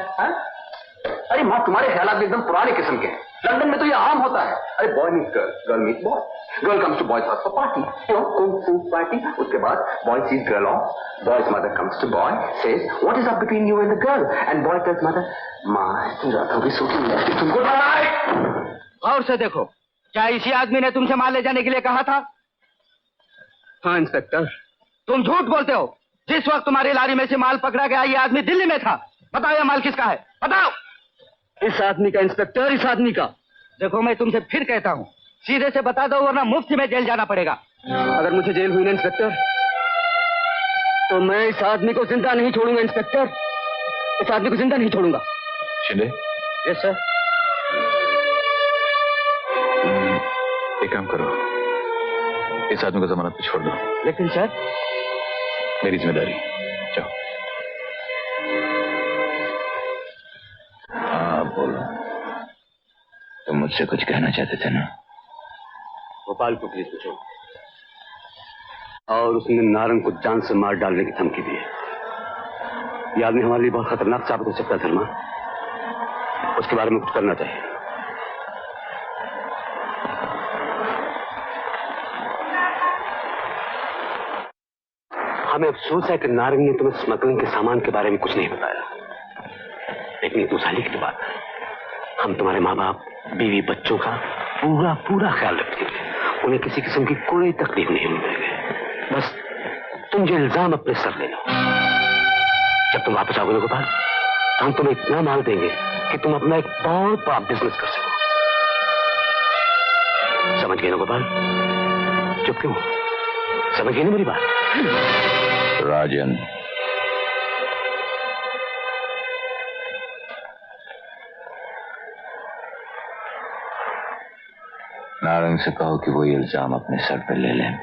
अरे माँ, तुम्हारे ख्यालात भी एकदम पुराने किस्म के हैं। लंदन में तो ये आम होता है। अरे boy meet girl, girl meet boy, girl comes to boy's house for party, kung fu party. उसके बाद boy sees girl off, boy's mother comes to boy, says what is up between you and the girl, and boy tells mother, माँ रात होगी shooting है, तुमको गौर से देखो, क्या इसी आदमी ने तुमसे माल ले जाने के लिए कहा था? हाँ इंस्पेक्टर, तुम झूठ बोलते हो। जिस वक्त तुम्हारी लारी में से माल पकड़ा गया, ये आदमी दिल्ली में था। बताओ ये माल किसका है, बताओ। इस आदमी का इंस्पेक्टर, इस आदमी का। देखो मैं तुमसे फिर कहता हूँ, सीधे से बता दो वरना मुफ्त में जेल जाना पड़ेगा। अगर मुझे जेल हुई ना इंस्पेक्टर, तो मैं इस आदमी को जिंदा नहीं छोड़ूंगा इंस्पेक्टर, इस आदमी को जिंदा नहीं छोड़ूंगा। शिंदे? Yes sir. एक काम करो, इस आदमी को जमानत पे छोड़ दो। लेकिन सर, मेरी जिम्मेदारी। जाओ। हाँ बोलो, तुम मुझसे कुछ कहना चाहते थे ना? गोपाल को पुलिस पूछो, और उसने नारंग को जान से मार डालने की धमकी दी है। यह आदमी हमारे लिए बहुत खतरनाक साबित हो सकता है धर्मा, उसके बारे में कुछ करना चाहिए। हमें अफसोस है कि नारंग ने तुम्हें स्मगलिंग के सामान के बारे में कुछ नहीं बताया, लेकिन तू साली की बात है, हम तुम्हारे माँ बाप, बीवी, बच्चों का पूरा पूरा ख्याल रखेंगे। उन्हें किसी किस्म की कोई तकलीफ नहीं होने देंगे। बस तुम जो इल्जाम अपने सर ले लो। जब तुम वापस आओगे ना गोपाल, तो हम तुम्हें इतना माल देंगे कि तुम अपना एक बहुत बड़ा बिजनेस कर सको। समझ गए ना गोपाल? चुप क्यों? समझ गए ना मेरी बात? राजन, नारंग से कहो कि वो इल्जाम अपने सर पर ले लें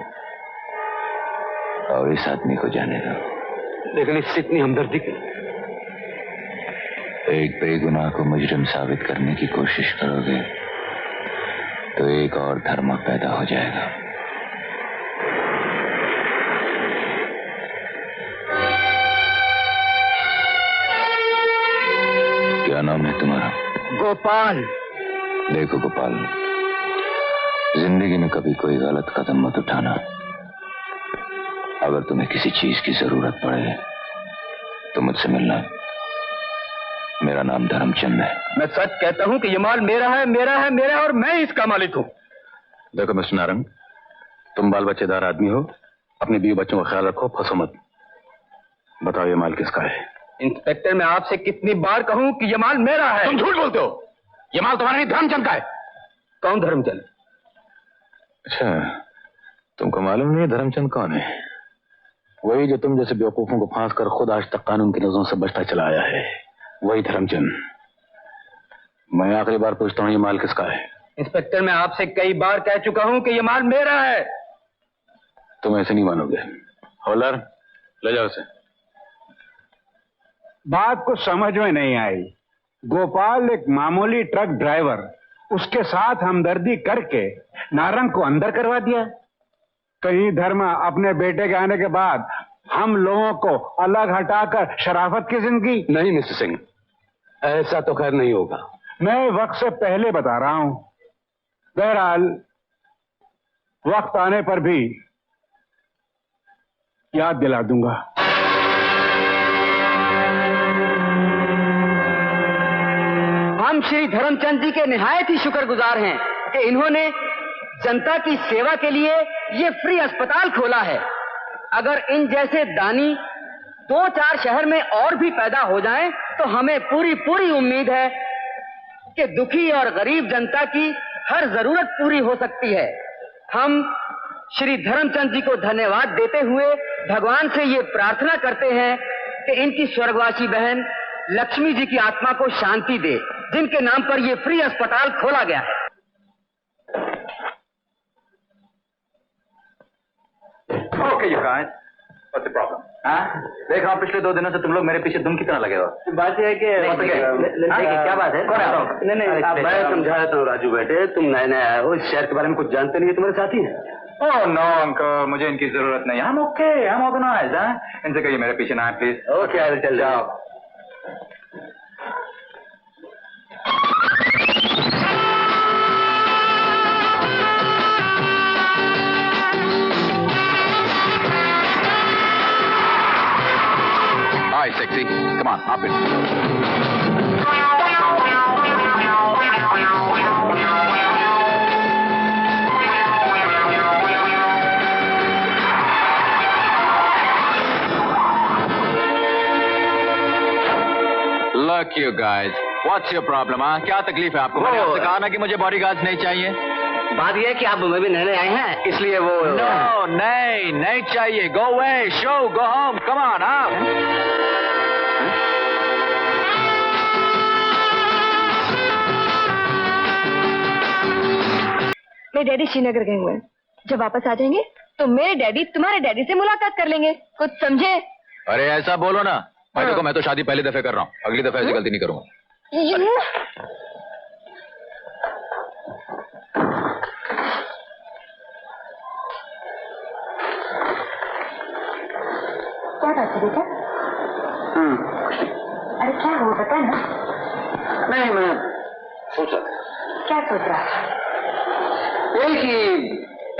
और इस आदमी को जाने दो। लेकिन इससे इतनी हमदर्दी क्यों? एक बेगुनाह को मुजरिम साबित करने की कोशिश करोगे तो एक और धर्म पैदा हो जाएगा। क्या नाम है तुम्हारा? गोपाल। देखो गोपाल, जिंदगी में कभी कोई गलत कदम मत उठाना। अगर तुम्हें किसी चीज की जरूरत पड़े तो मुझसे मिलना। मेरा नाम धर्मचंद है। मैं सच कहता हूं कि ये माल मेरा है, मेरा है, मेरा है और मैं इसका मालिक हूं। देखो मिस्टर नारंग, तुम बाल बच्चेदार आदमी हो, अपने बीवी बच्चों का ख्याल रखो, फंसो मत। बताओ ये माल किसका है? इंस्पेक्टर, मैं आपसे कितनी बार कहूं कि ये माल मेरा है? तुम झूठ बोलते हो। ये माल तुम्हारा नहीं, धर्मचंद का है। कौन धर्मचंद? अच्छा, तुमको मालूम नहीं धर्मचंद कौन है? वही जो तुम जैसे बेवकूफों को फांस कर खुद आज तक कानून की नजरों से बचता चला आया है, वही धर्मचंद। मैं आखिरी बार पूछता हूँ, ये माल किसका है? इंस्पेक्टर, मैं आपसे कई बार कह चुका हूं कि ये माल मेरा है। तुम ऐसे नहीं मानोगे। हवलदार ले जाओ उसे। बात को समझ में नहीं आई। गोपाल एक मामूली ट्रक ड्राइवर, उसके साथ हमदर्दी करके नारंग को अंदर करवा दिया। कहीं धर्मा अपने बेटे के आने के बाद हम लोगों को अलग हटाकर शराफत की जिंदगी। नहीं मिस्टर सिंह, ऐसा तो खैर नहीं होगा। मैं वक्त से पहले बता रहा हूं। बहरहाल वक्त आने पर भी याद दिला दूंगा। हम श्री धर्मचंद जी के निहायत ही शुक्रगुजार हैं कि इन्होंने जनता की सेवा के लिए ये फ्री अस्पताल खोला है। अगर इन जैसे दानी 2-4 शहर में और भी पैदा हो जाएं, तो हमें पूरी उम्मीद है कि दुखी और गरीब जनता की हर जरूरत पूरी हो सकती है। हम श्री धर्मचंद जी को धन्यवाद देते हुए भगवान से ये प्रार्थना करते हैं कि इनकी स्वर्गवासी बहन लक्ष्मी जी की आत्मा को शांति दे, जिनके नाम पर ये फ्री अस्पताल खोला गया है। Okay you guys, what's the problem? हाँ, देख रहा हूँ पिछले 2 दिनों से तुम लोग मेरे पीछे दुम की तरह लगे हो। बात यह है कि क्या बात है? नहीं, मैं समझा देता हूँ राजू बेटे, तुम नए नए आए हो, इस शहर के बारे में कुछ जानते नहीं है, तुम्हारे साथी हैं। ओह नो अंकल, मुझे इनकी जरूरत नहीं। हम ओके, हम ऑर्गेनाइज्ड हैं। इनसे कहिए मेरे पीछे ना आए प्लीज। ओके, चल जाओ। Hi, sexy. Come on, hop in. Look you guys, what's your problem? हाँ, क्या तकलीफ है आपको? मैंने आपसे कहा ना कि मुझे बॉडीगार्ड्स नहीं चाहिए। बात यह है कि आप मुंबई में नए आए हैं, इसलिए वो नो नहीं चाहिए। Go away, show, go home, come on आप। मेरे डैडी श्रीनगर गए हुए हैं। जब वापस आ जाएंगे तो मेरे डैडी तुम्हारे डैडी से मुलाकात कर लेंगे। कुछ समझे? अरे ऐसा बोलो ना। भाई देखो, मैं तो शादी पहली दफे कर रहा हूँ, अगली दफे ऐसी गलती नहीं करूंगा। क्या बात है बेटा? अरे क्या हुआ, बता ना। नहीं, मैं सोच रहा था। क्या सोच रहा है? यही कि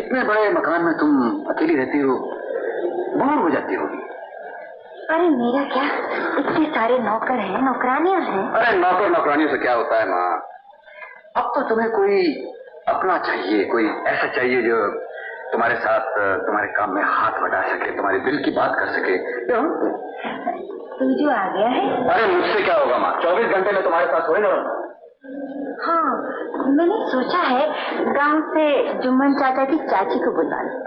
इतने बड़े मकान में तुम अकेली रहती हो, बोर हो जाती होगी। अरे मेरा क्या, इतने सारे नौकर हैं, नौकरानियां हैं। अरे नौकर नौकरानियों से क्या होता है माँ? अब तो तुम्हें कोई अपना चाहिए, कोई ऐसा चाहिए जो तुम्हारे साथ तुम्हारे काम में हाथ बटा सके, तुम्हारे दिल की बात कर सके। क्यों? तू जो आ गया है। अरे मुझसे क्या होगा माँ, 24 घंटे में तुम्हारे साथ होए ना। हाँ, मैंने सोचा है गांव से जुम्मन चाचा की चाची को बुला लूं।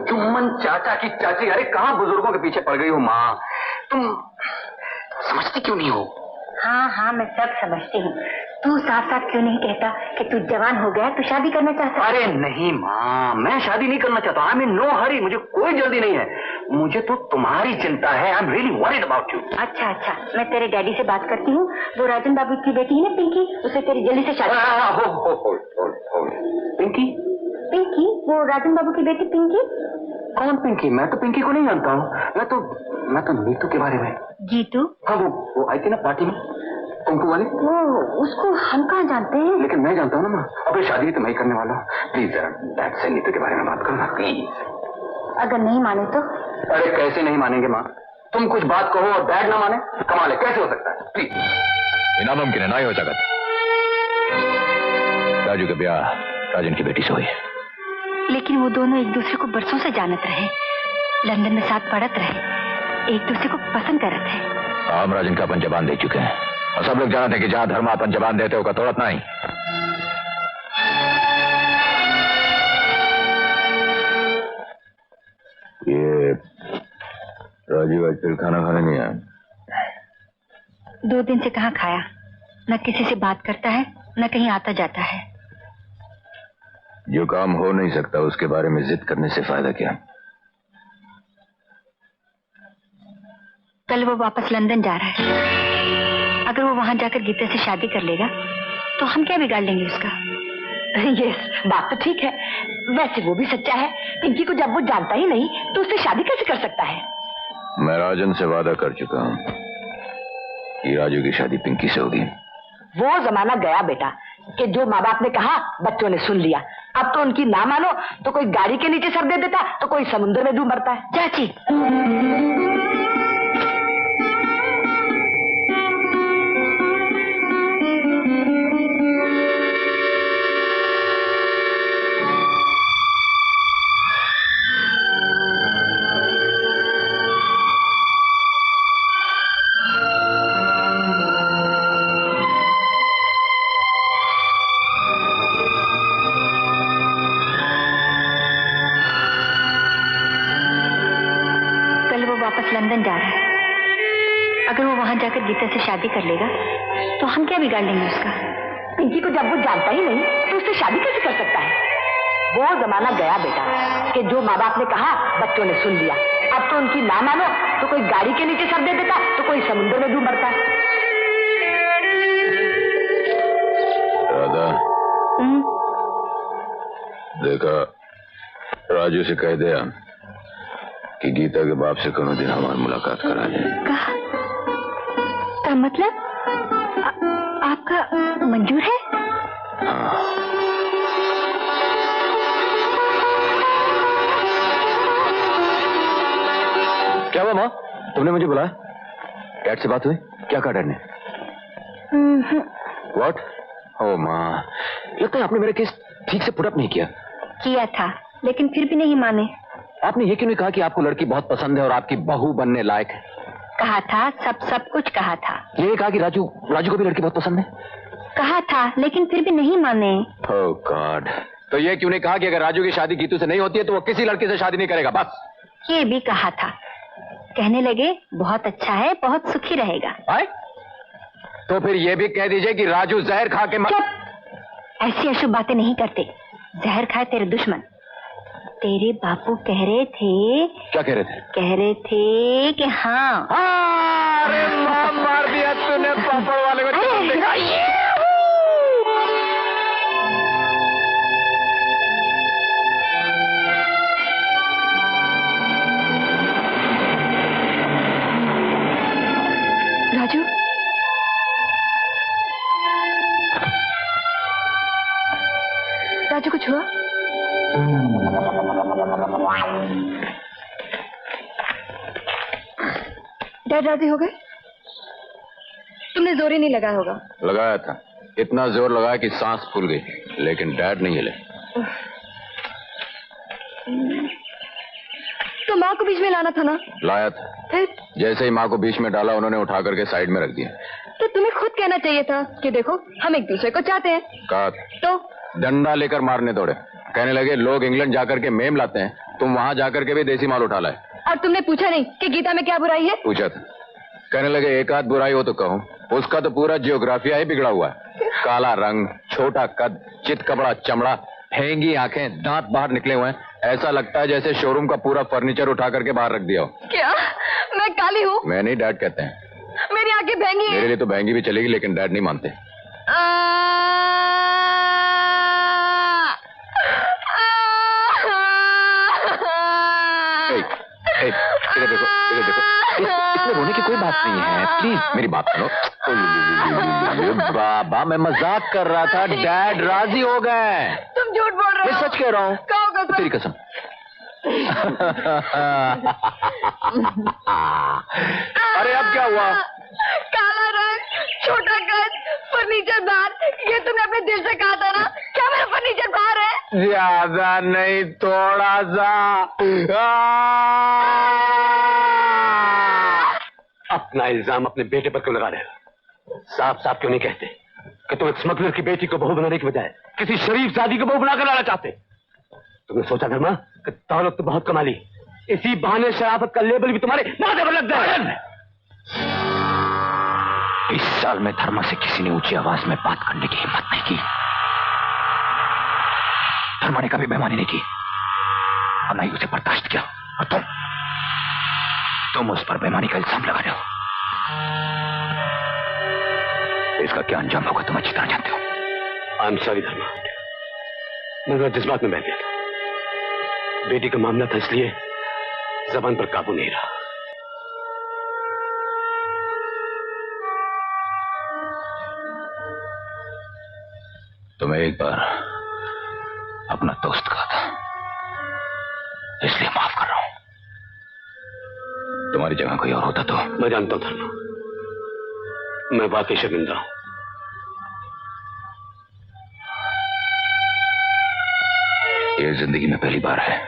जुम्मन चाचा की चाची? अरे कहाँ बुजुर्गों के पीछे पड़ गई हो माँ, तुम समझती क्यों नहीं हो? हाँ, मैं सब समझती हूँ। तू साफ साफ क्यों नहीं कहता कि तू जवान हो गया, तू शादी करना चाहता है? अरे नहीं माँ, मैं शादी नहीं करना चाहता। आई मीन नो हरी, मुझे कोई जल्दी नहीं है। मुझे तो तुम्हारी चिंता है। I am really worried about you. अच्छा, मैं तेरे डैडी से बात करती हूँ। वो राजन बाबू की बेटी है ना पिंकी, उसे तेरी जल्दी से शादी। पिंकी, वो राजन बाबू की बेटी पिंकी। कौन पिंकी? मैं तो पिंकी को नहीं जानता हूँ। मैं तो नीतू के बारे में। जीतू? हाँ, वो आई थी ना पार्टी में, कुंकू वाली। वो उसको हम कहाँ जानते हैं? लेकिन मैं जानता हूँ ना माँ। अबे शादी तो मैं ही करने वाला हूँ। प्लीज जरा डैड से नीतू के बारे में बात करो ना प्लीज। अगर नहीं माने तो? अरे कैसे नहीं मानेंगे माँ? तुम कुछ बात कहो और डैड ना माने, कमाल है। कैसे हो सकता है? प्लीज। नामुमकिन है, ना ही हो सकता। राजू का ब्याह राजन की बेटी से हुई। लेकिन वो दोनों एक दूसरे को बरसों से जानत रहे, लंदन में साथ पढ़त रहे, एक दूसरे को पसंद करत है। हम राजन का अपन जबान दे चुके हैं और सब लोग जानते हैं कि जहां धर्म अपन जबान देते हो का तोड़त नहीं। ये राजू आजकल खाना खाने नहीं आया। 2 दिन से कहाँ खाया, न किसी से बात करता है न कहीं आता जाता है। जो काम हो नहीं सकता उसके बारे में जिद करने से फायदा क्या? कल वो वापस लंदन जा रहा है। अगर वो वहां जाकर गीता से शादी कर लेगा तो हम क्या बिगाड़ लेंगे उसका? यस, बात तो ठीक है। वैसे वो भी सच्चा है। पिंकी को जब वो जानता ही नहीं तो उससे शादी कैसे कर सकता है? मैं राजन से वादा कर चुका हूँ कि राजू की शादी पिंकी से होगी। वो जमाना गया बेटा कि जो माँ बाप ने कहा बच्चों ने सुन लिया। अब तो उनकी ना मानो तो कोई गाड़ी के नीचे सर दे देता तो कोई समुद्र में डूब मरता है। चाची, लंदन जा रहा है। अगर वो वहां जाकर गीता से शादी कर लेगा तो हम क्या बिगाड़ लेंगे उसका? पिंकी को जब वो जानता ही नहीं तो उससे शादी कैसे कर सकता है? वो जमाना गया बेटा कि जो माँ बाप ने कहा बच्चों ने सुन लिया। अब तो उनकी ना मानो तो कोई गाड़ी के नीचे सर दे देता तो कोई समुद्र में डूब मरता है। राधा, देखा, राजू से कह दिया कि गीता के बाप से कोनो दिन हमारी मुलाकात करा दे। का मतलब आपका मंजूर है? हाँ। क्या हुआ माँ, तुमने मुझे बुलाया? डैड से बात हुई? क्या कहा डैड ने? व्हाट? ओ माँ, लगता है आपने मेरा केस ठीक से पुट अप नहीं किया था, लेकिन फिर भी नहीं माने। आपने ये क्यों नहीं कहा कि आपको लड़की बहुत पसंद है और आपकी बहू बनने लायक है? कहा था, सब कुछ कहा था। ये नहीं कहा कि राजू को भी लड़की बहुत पसंद है? कहा था, लेकिन फिर भी नहीं माने। ओह गॉड, तो ये क्यों नहीं कहा कि अगर राजू की शादी गीतू से नहीं होती है तो वो किसी लड़की से शादी नहीं करेगा? बस ये भी कहा था। कहने लगे बहुत अच्छा है, बहुत सुखी रहेगा। आए? तो फिर ये भी कह दीजिए कि राजू जहर खा के ऐसी अशुभ बातें नहीं करते। जहर खाए तेरे दुश्मन। तेरे बापू कह रहे थे। क्या कह रहे थे? कह रहे थे कि हाँ। अरे मार दिया तूने पापड़ वाले को। देखा राजू, राजू कुछ हुआ? डैड राजी हो गए? तुमने जोर ही नहीं लगाया होगा। लगाया था, इतना जोर लगाया कि सांस फूल गई, लेकिन डैड नहीं हिले। तो माँ को बीच में लाना था ना? लाया था। फिर जैसे ही माँ को बीच में डाला उन्होंने उठा करके साइड में रख दिया। तो तुम्हें खुद कहना चाहिए था कि देखो हम एक दूसरे को चाहते हैं। कहा तो डंडा लेकर मारने दौड़े। कहने लगे लोग इंग्लैंड जाकर के मेम लाते हैं, तुम वहां जाकर के भी देसी माल उठा लाए। और तुमने पूछा नहीं कि गीता में क्या बुराई है? पूछा था। कहने लगे एक आध बुराई हो तो कहूं, उसका तो पूरा जियोग्राफिया ही बिगड़ा हुआ है। काला रंग, छोटा कद, चित कपड़ा चमड़ा, फेंगी आंखें, दांत बाहर निकले हुए हैं। ऐसा लगता है जैसे शोरूम का पूरा फर्नीचर उठा करके बाहर रख दिया हो। क्या मैं काली हूँ? मैं नहीं, डैड कहते हैं। मेरी आंखें भैंगी हैं। मेरे लिए तो भैंगी भी चलेगी, लेकिन डैड नहीं मानते। इधर देखो, इधर देखो। इसमें रोने की कोई बात नहीं है, प्लीज मेरी बात सुनो। बाबा मैं मजाक कर रहा था, डैड राजी हो गए। तुम झूठ बोल रहे हो। मैं सच कह रहा हूँ। कहो कसम। तेरी कसम। अरे अब क्या हुआ? काला रंग, छोटा कद, फर्नीचर बाहर। ये तुमने अपने दिल से कहा था ना? क्या मेरा फर्नीचर बाहर है? ज्यादा नहीं, थोड़ा सा। अपना इल्जाम अपने बेटे पर क्यों लगा रहे हो? साफ साफ क्यों नहीं कहते कि तुम एक स्मगलर की बेटी को बहू बनाने की बजाय किसी शरीफ शादी को बहू बनाकर लाना चाहते? तुमने सोचा धर्मा कि दौलत तो बहुत कमा ली, इसी बहाने शराफत का लेबल भी तुम्हारे माथे पर लग जाए। 20 साल में धर्मा से किसी ने ऊंची आवाज में बात करने की हिम्मत नहीं की। धर्मा ने कभी बेईमानी नहीं की और ना ही उसे बर्दाश्त किया। और तुम उस पर बेईमानी का इल्जाम लगा रहे हो। इसका क्या अंजाम होगा तुम अच्छी तरह जानते हो। आई एम सॉरी धर्मा, मैं जज्बात में बह गया था। बेटी का मामला था इसलिए जबान पर काबू नहीं रहा। तुम्हें एक बार अपना दोस्त कहा था, इसलिए माफ कर रहा हूं। तुम्हारी जगह कोई और होता तो। मैं जानता हूं धर्मा, मैं वाकई शर्मिंदा हूं। ये जिंदगी में पहली बार है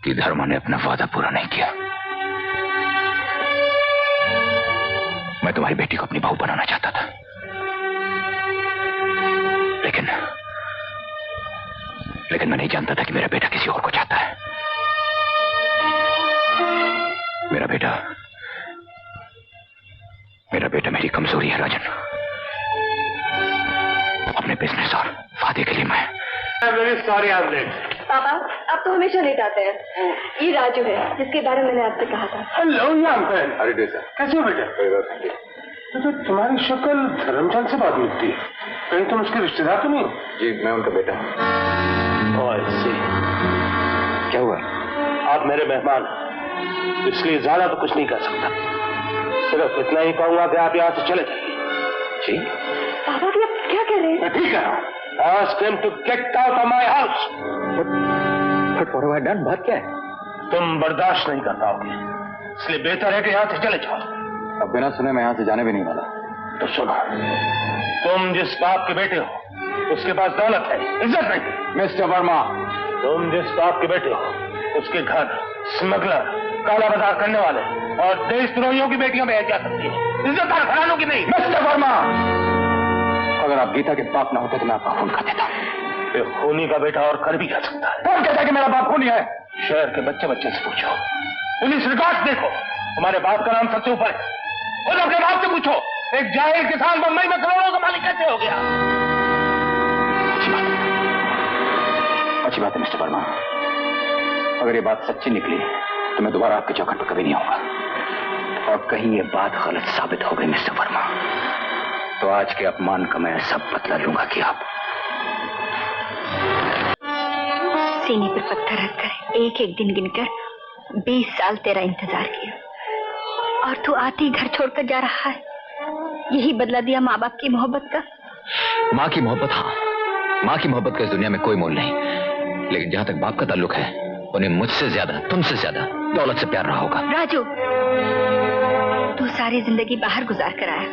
कि धर्मा ने अपना वादा पूरा नहीं किया। मैं तुम्हारी बेटी को अपनी बहू बनाना चाहता था, लेकिन मैं नहीं जानता था कि मेरा बेटा किसी और को चाहता है। मेरा बेटा मेरी कमजोरी है राजन। अपने बिजनेस और वादे के लिए मैं very sorry I am late. पापा आप तो हमेशा लेट आते हैं। ये राजू है जिसके बारे में मैंने आपसे कहा था। हेलो यार, अरे डेसा कैसे हो बेटा? तो तुम्हारी शक्ल धर्मचंद से बात मिलती है, कहीं तुम उसके रिश्तेदार तो नहीं? जी मैं उनका बेटा हूं। क्या हुआ? आप मेरे मेहमान, इसलिए ज्यादा तो कुछ नहीं कर सकता। सिर्फ इतना ही कहूंगा कि आप यहाँ से चले जाइए। जी पापा भी आप क्या कह रहे हैं? मैं ठीक कह रहा हूँ। Ask him to get out of my house. But what have I done? बात क्या है? तुम बर्दाश्त नहीं कर पाओगे, इसलिए बेहतर है कि यहाँ से चले जाओ। अब बिना सुने मैं यहाँ से जाने भी नहीं वाला। तो सुनो, तुम जिस बाप के बेटे हो उसके पास दौलत है, इज्जत नहीं। मिस्टर वर्मा, तुम जिस बाप के बेटे हो उसके घर स्मगलर, काला बाजार करने वाले और देशद्रोहियों की बेटियां भेज जा सकती है, इज्जतदार घरानों की नहीं। मिस्टर वर्मा, अगर आप गीता के बाप ना होते तो मैं आपका खून कर देता। ये खूनी का बेटा और कर भी जा सकता है। कौन कहता है कि मेरा बाप खूनी है? शहर के बच्चे बच्चे से पूछो, पुलिस रिकॉर्ड देखो, तुम्हारे बाप का नाम सबसे ऊपर है। खुद अपने बाप से पूछो, एक जाहिल किसान बम्बई में करोड़ों का मालिक कैसे हो गया? अच्छी बात है मिस्टर वर्मा, अगर ये बात सच्ची निकली तो मैं दोबारा आपके चौखट पर कभी नहीं आऊंगा। और कहीं ये बात गलत साबित हो गई मिस्टर वर्मा, तो आज के अपमान का मैं सब बदला लूंगा कि आप सीने पर पत्थर रखकर एक एक दिन गिनकर 20 साल तेरा इंतजार किया और तू आते ही घर छोड़कर जा रहा है। यही बदला दिया माँ बाप की मोहब्बत का? माँ की मोहब्बत, हाँ, माँ की मोहब्बत का इस दुनिया में कोई मोल नहीं, लेकिन जहां तक बाप का ताल्लुक है उन्हें मुझसे ज्यादा, तुमसे ज्यादा दौलत से प्यार रहा होगा। राजू, तू सारी जिंदगी बाहर गुजार कर आया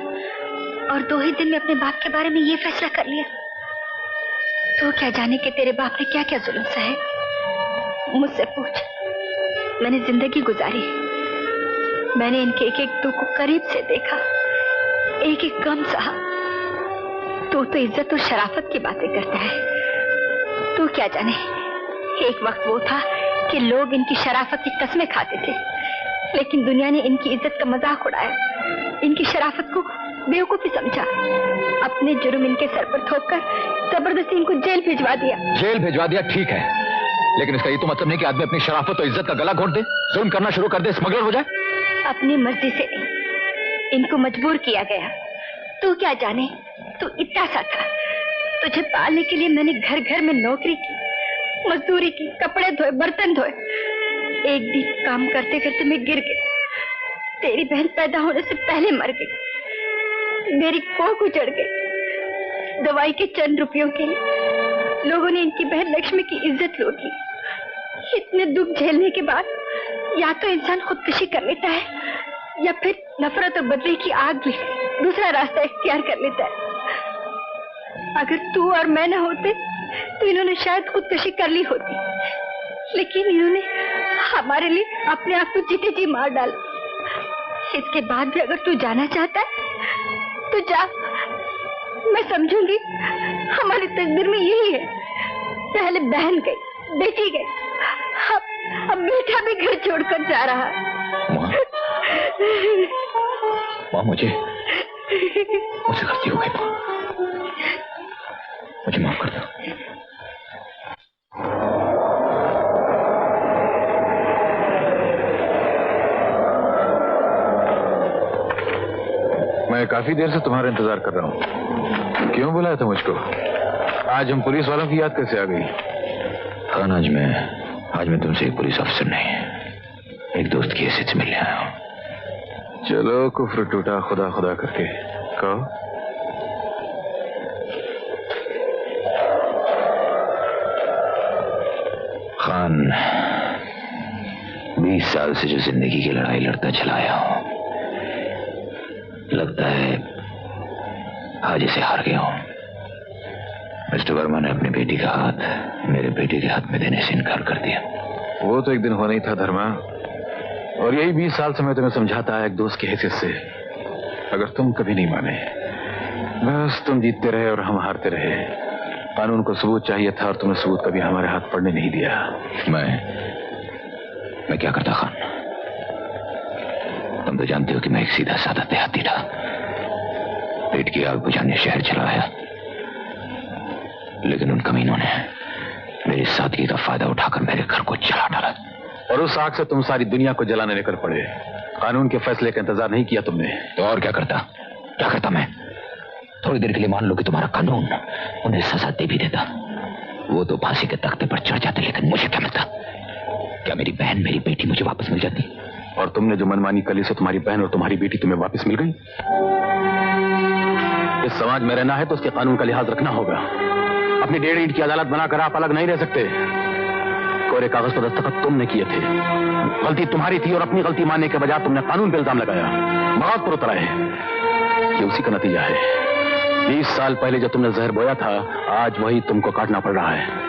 और 2 ही दिन में अपने बाप के बारे में ये फैसला कर लिया। तू क्या जाने कि तेरे बाप ने क्या क्या जुल्म सहे। मुझसे पूछ, मैंने जिंदगी गुजारी, मैंने इनके एक एक दुख को करीब से देखा, एक एक गम सहा। तू तो इज्जत और शराफत की बातें करता है। तू क्या जाने, एक वक्त वो था कि लोग इनकी शराफत की कस्में खाते थे, लेकिन दुनिया ने इनकी इज्जत का मजाक उड़ाया, इनकी शराफत को बेवकूफी समझा, अपने जुर्म इनके सर पर थोपकर जबरदस्ती इनको जेल भिजवा दिया। जेल भिजवा दिया ठीक है, लेकिन इसका ये तो मतलब नहीं कि आदमी अपनी शराफत और इज्जत का गला घोट दे, जुल्म करना शुरू कर दे, स्मगलर हो जाए। अपनी मर्जी से नहीं, इनको मजबूर किया गया। तू क्या जाने, तू इतना सा था, तुझे पालने के लिए मैंने घर घर में नौकरी की, मजदूरी की, कपड़े धोए, बर्तन धोए। एक दिन काम करते करते मैं गिर गई, तेरी बहन पैदा होने से पहले मर गई, मेरी कोख उजड़ गई। दवाई के चंद रुपयों के लिए लोगों ने इनकी बहन लक्ष्मी की इज्जत लूट ली। इतने दुख झेलने के बाद या तो इंसान खुदकुशी कर लेता है या फिर नफरत और बदले की आग में दूसरा रास्ता इख्तियार कर लेता है। अगर तू और मैं न होते तो इन्होंने शायद खुदकुशी कर ली होती, लेकिन इन्होंने हमारे लिए अपने आप को जीते जी मार डाला। इसके बाद भी अगर तू जाना चाहता है तो जा, मैं समझूंगी हमारी तकदीर में यही है। पहले बहन गई, बेटी गई, अब बेटा भी घर छोड़कर जा रहा है। माँ, मुझसे गलती हो गई माँ, मुझे माफ कर दो। मैं काफी देर से तुम्हारा इंतजार कर रहा हूँ। क्यों बुलाया था मुझको? आज हम पुलिस वालों की याद कैसे आ गई? खान, आज मैं तुमसे एक पुलिस अफसर नहीं, एक दोस्त की हैसियत से मिलने आया हूँ। चलो, कुफ्र टूटा खुदा खुदा करके। कहो। खान, 20 साल से जो जिंदगी की लड़ाई लड़ता चला आया हूं, लगता है आज इसे हार गया हूं। मिस्टर वर्मा ने अपनी बेटी का हाथ मेरे बेटे के हाथ में देने से इनकार कर दिया। वो तो एक दिन होना ही था धर्मा, और यही 20 साल से मैं तुम्हें समझाता है एक दोस्त की हैसियत से। अगर तुम कभी नहीं माने, बस तुम जीतते रहे और हम हारते रहे। कानून को सबूत चाहिए था और तुमने सबूत कभी हमारे हाथ पड़ने नहीं दिया। मैं क्या करता खान? तुम तो जानते हो कि मैं एक सीधा साधा देहाती था। पेट की आग बुझाने शहर चला आया, लेकिन उन कमीनों ने मेरी सादगी का फायदा उठाकर मेरे घर को जला डाला। और उस आग से तुम सारी दुनिया को जलाने निकल पड़े। कानून के फैसले का इंतजार नहीं किया तुमने। तो और क्या करता मैं? थोड़ी देर के लिए मान लो कि तुम्हारा कानून उन्हें सजा दे भी देता, वो तो फांसी के तख्ते पर चढ़ जाते, लेकिन मुझे क्या मिलता? क्या मेरी बहन, मेरी बेटी मुझे वापस मिल जाती? और तुमने जो मनमानी कली से तुम्हारी बहन और तुम्हारी बेटी तुम्हें वापस मिल गई। इस समाज में रहना है तो उसके कानून का लिहाज रखना होगा। अपनी 1.5 ईंट की अदालत बनाकर आप अलग नहीं रह सकते। कोरे कागज पर दस्तखत तुमने किए थे, गलती तुम्हारी थी, और अपनी गलती मानने के बजाय तुमने कानून पे इल्जाम लगाया, मौत पर उतरा है। ये उसी का नतीजा है। 20 साल पहले जब तुमने जहर बोया था, आज वही तुमको काटना पड़ रहा है।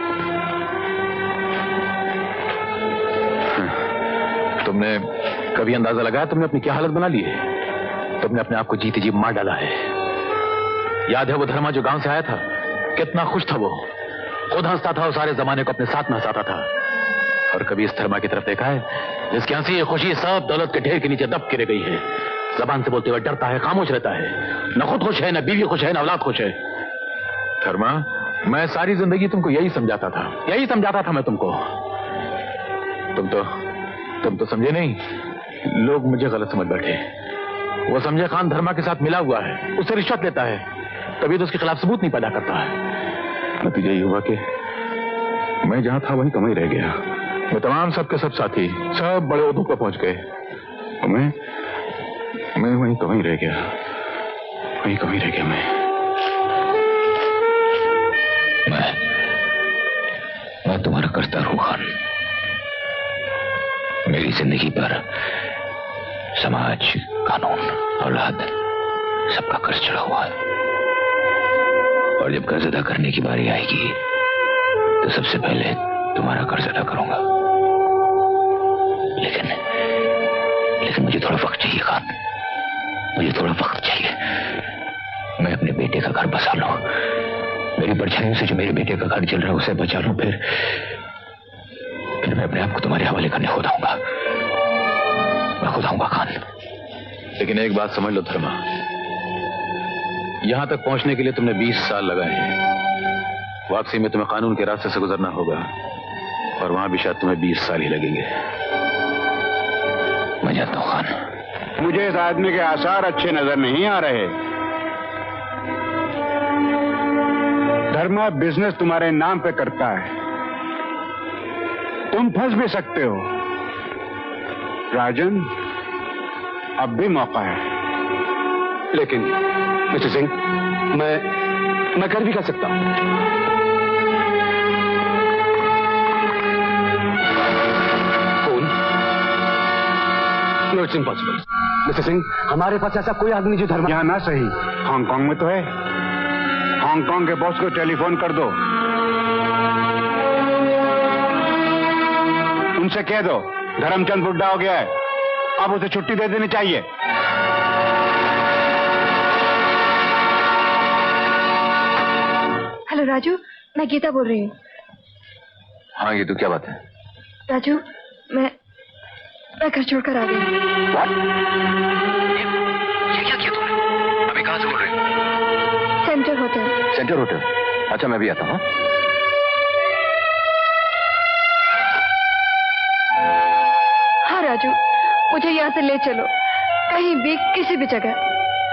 तुमने कभी अंदाजा लगाया तुमने अपनी क्या हालत बना ली है? तुमने अपने आप को जीते जी मार डाला है। याद है वो धर्मा जो गांव से आया था? कितना खुश था वो, खुद हंसता था और सारे जमाने को अपने साथ में हंसाता था। और कभी इस धर्मा की तरफ देखा है जिसकी हंसी ये खुशी सब दौलत के ढेर के नीचे दब के रह गई है? जबान से बोलते हुए डरता है, खामोश रहता है, न खुद खुश है, न बीवी खुश है, न औलाद खुश है। धर्मा, मैं सारी जिंदगी तुमको यही समझाता था मैं तुमको। तुम तो समझे नहीं। लोग मुझे गलत समझ बैठे। वो समझे खान धर्मा के साथ मिला हुआ है, उससे रिश्वत लेता है, तभी तो उसके खिलाफ सबूत नहीं पैदा करता है। नतीजा ये हुआ कि मैं जहां था वहीं कम ही रह गया। मैं तमाम सबके सब साथी सब बड़े ओहदों पर पहुंच गए, मैं वहीं कम ही रह गया, मैं तुम्हारा करता हूं खान। मेरी जिंदगी पर समाज, कानून, औलाद सबका कर्ज चढ़ा हुआ है, और जब कर्ज अदा करने की बारी आएगी तो सबसे पहले तुम्हारा कर्ज अदा करूंगा। लेकिन मुझे थोड़ा वक्त चाहिए खान, मुझे थोड़ा वक्त चाहिए। मैं अपने बेटे का घर बसा लूं, मेरी परछाइयों से जो मेरे बेटे का घर चल रहा है उसे बचा लूं, फिर मैं अपने आप को तुम्हारे हवाले करने खुद आऊंगा खान। लेकिन एक बात समझ लो धर्मा, यहां तक पहुंचने के लिए तुमने 20 साल लगाए हैं। वापसी में तुम्हें कानून के रास्ते से गुजरना होगा, और वहां भी शायद तुम्हें 20 साल ही लगेंगे। मैं जानता हूं खान। मुझे इस आदमी के आसार अच्छे नजर नहीं आ रहे। धर्मा बिजनेस तुम्हारे नाम पे करता है, तुम फंस भी सकते हो। राजन, अब भी मौका है। लेकिन मिस्टर सिंह, मैं कर भी कर सकता हूं। Phone? No, it's impossible. Mister Singh, हमारे पास ऐसा कोई आदमी जो धर्मा। यहां ना सही, हांगकांग में तो है। हांगकांग के बॉस को टेलीफोन कर दो, उनसे कह दो धर्मचंद बुढ़ा हो गया है, अब उसे छुट्टी दे देनी चाहिए। हेलो राजू, मैं गीता बोल रही हूँ। हाँ गीतू, क्या बात है? राजू, मैं घर छोड़कर आ गई। ये क्या किया तुमने? अभी कहाँ से बोल रही हो? Centre hotel. अच्छा, मैं भी आता हूँ। हाँ राजू, मुझे यहाँ से ले चलो, कहीं भी, किसी भी जगह।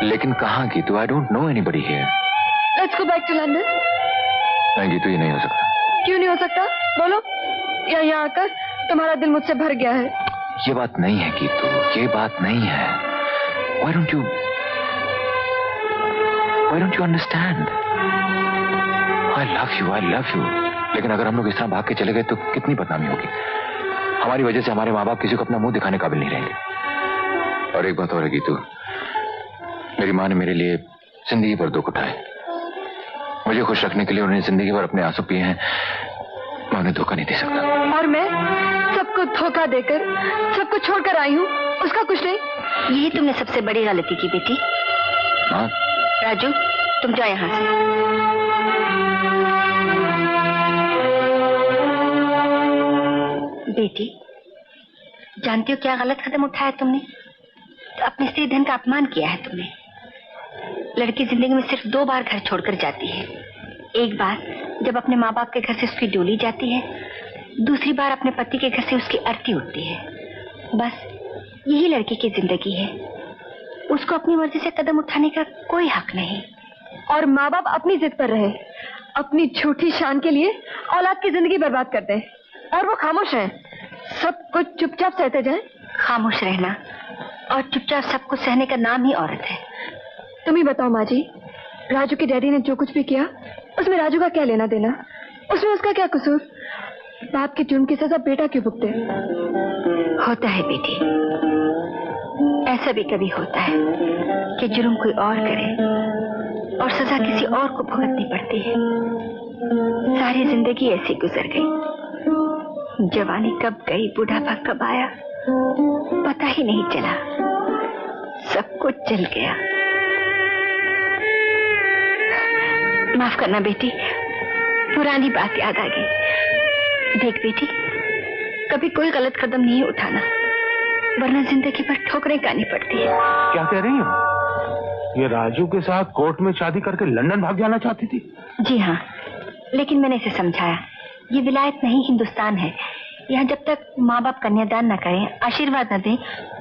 लेकिन कहाँ की तू? I don't know anybody here. Let's go back to London. नहीं गीतू, ये नहीं हो सकता। क्यों नहीं हो सकता? बोलो। या यहाँ आकर तुम्हारा दिल मुझसे भर गया है? ये बात नहीं है गीतू, ये बात नहीं है। Why don't you understand? I love you। लेकिन अगर हम लोग इस तरह भाग के चले गए तो कितनी बदनामी होगी। हमारी वजह से हमारे माँ बाप किसी को अपना मुंह दिखाने काबिल नहीं रहेंगे। और एक बात और है गीतू, मेरी माँ ने मेरे लिए जिंदगी भर दुख उठाए। मुझे खुश रखने के लिए उन्होंने जिंदगी भर अपने आंसू पिए हैं। मैं उन्हें धोखा नहीं दे सकता। और मैं सबको धोखा देकर सबको छोड़कर आई हूँ, उसका कुछ नहीं। यही तुमने सबसे बड़ी गलती की बेटी। हाँ? राजू, तुम जाओ यहाँ से। बेटी, जानती हो क्या गलत कदम उठाया तुमने? तो अपने स्त्री धन का अपमान किया है तुमने। लड़की जिंदगी में सिर्फ 2 बार घर छोड़कर जाती है। एक बार जब अपने माँ बाप के घर से उसकी डोली जाती है, दूसरी बार अपने पति के घर से उसकी अर्थी उठती है। बस यही लड़की की जिंदगी है। उसको अपनी मर्जी से कदम उठाने का कोई हक नहीं। और माँ बाप अपनी जिद पर रहे, अपनी झूठी शान के लिए औलाद की जिंदगी बर्बाद करते हैं, और वो खामोश हैं। सब कुछ चुपचाप सहते जाएं। खामोश रहना और चुपचाप सब कुछ सहने का नाम ही औरत है। तुम ही बताओ माँ जी, राजू के डैडी ने जो कुछ भी किया उसमें राजू का क्या लेना देना? उसमें उसका क्या कसूर? बाप के जुर्म की सजा बेटा क्यों भुगते? होता है बेटी, ऐसा भी कभी होता है कि जुर्म कोई और करे और सजा किसी और को भुगतनी पड़ती है। सारी जिंदगी ऐसी गुजर गई। जवानी कब गई, बुढ़ापा कब आया, पता ही नहीं चला। सब कुछ चल गया। माफ करना बेटी, पुरानी बात याद आ गई। देख बेटी, कभी कोई गलत कदम नहीं उठाना, वरना जिंदगी पर ठोकरें खानी पड़ती है। क्या कह रही हो? ये राजू के साथ कोर्ट में शादी करके लंदन भाग जाना चाहती थी? जी हाँ, लेकिन मैंने इसे समझाया, ये विलायत नहीं हिंदुस्तान है। यहाँ जब तक माँ बाप कन्यादान न करें, आशीर्वाद न दें,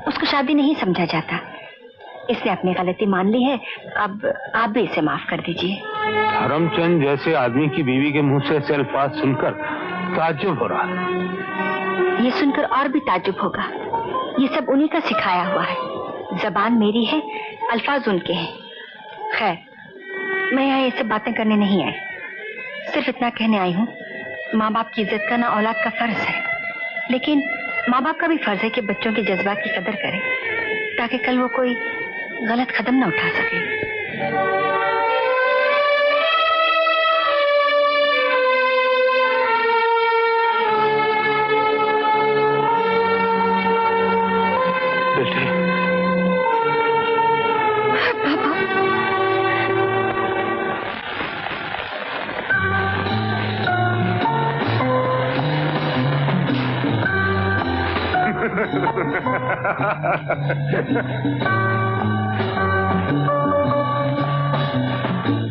उसको शादी नहीं समझा जाता। इसने अपनी गलती मान ली है, अब आप भी इसे माफ कर दीजिए। धर्मचंद जैसे आदमी की बीवी के मुंह से ऐसे अल्फाज सुनकर ताज्जुब हो रहा है। ये सुनकर और भी ताज्जुब होगा। ये सब उन्हीं का सिखाया हुआ है। जबान मेरी है, अल्फाज उनके हैं। खैर, मैं यहाँ ये सब बातें करने नहीं आई, सिर्फ इतना कहने आई हूँ, माँ बाप की इज्जत करना औलाद का फर्ज है। लेकिन माँ बाप का भी फर्ज है कि बच्चों के जज्बात की कदर करें, ताकि कल वो कोई गलत कदम न उठा सके।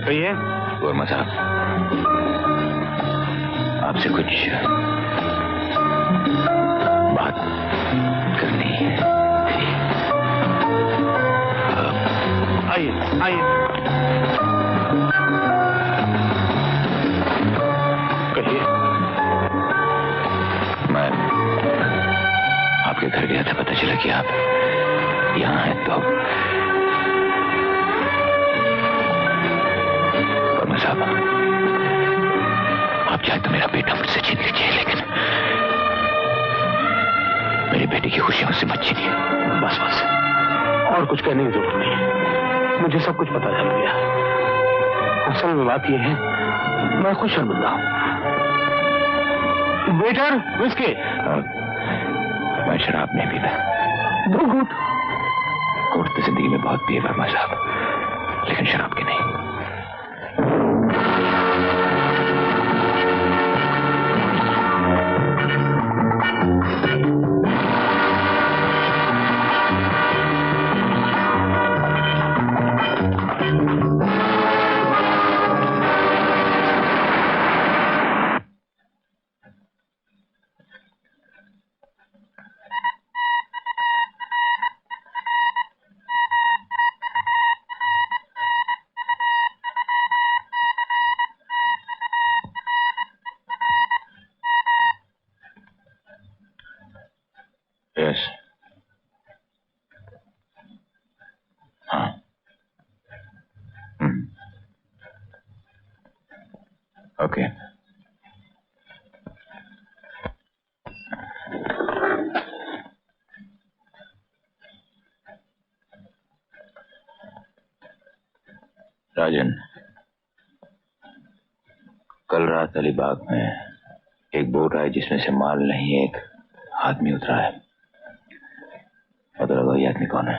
कहिए। वर्मा साहब, आपसे कुछ बात करनी है। आइए आइए। कहिए। मैं आपके घर गया था, पता चला कि आप यहाँ हैं। तो वर्मा साहब, आप चाहे तो मेरा बेटा मुझसे छीन लीजिए, लेकिन मेरी बेटी की खुशियां मुझसे मत छीनिए। बस बस, और कुछ कहने की जरूरत नहीं, मुझे सब कुछ पता चल गया। असल में बात यह है, मैं खुद शर्मिंदा हूं। Waiter, whisky. मैं शराब नहीं पीता। 2 घूंट। कोर्ट की जिंदगी में बहुत पिए वर्मा साहब, लेकिन शराब की नहीं। यस। हाँ। ओके। राजन, कल रात अलीबाग में एक बोट आई जिसमें से माल नहीं एक आदमी उतरा है। पता लगा ये आदमी कौन है?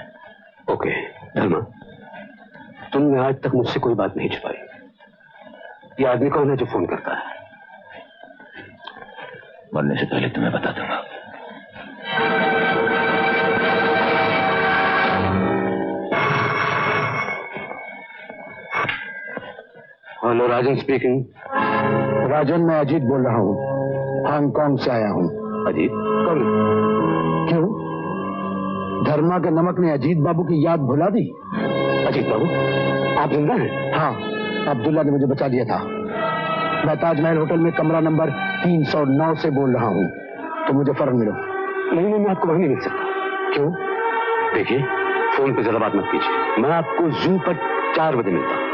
ओके धर्मा, तुमने आज तक मुझसे कोई बात नहीं छुपाई। ये आदमी कौन है जो फोन करता है? मरने से पहले तुम्हें बता दूंगा। हेलो, राजन स्पीकिंग। राजन, मैं अजीत बोल रहा हूँ, हांगकांग से आया हूँ। अजीत कौन? क्यों, धर्मा के नमक ने अजीत बाबू की याद भुला दी? अजीत बाबू आप जिंदा हैं? हाँ, अब्दुल्ला ने मुझे बचा लिया था। मैं ताजमहल होटल में कमरा नंबर 309 से बोल रहा हूँ, तो मुझे फौरन मिलो। नहीं नहीं, मैं आपको वहीं नहीं मिल सकता। क्यों? देखिए, फोन पे ज्यादा बात मत कीजिए। मैं आपको जू पर 4 बजे मिलता हूँ।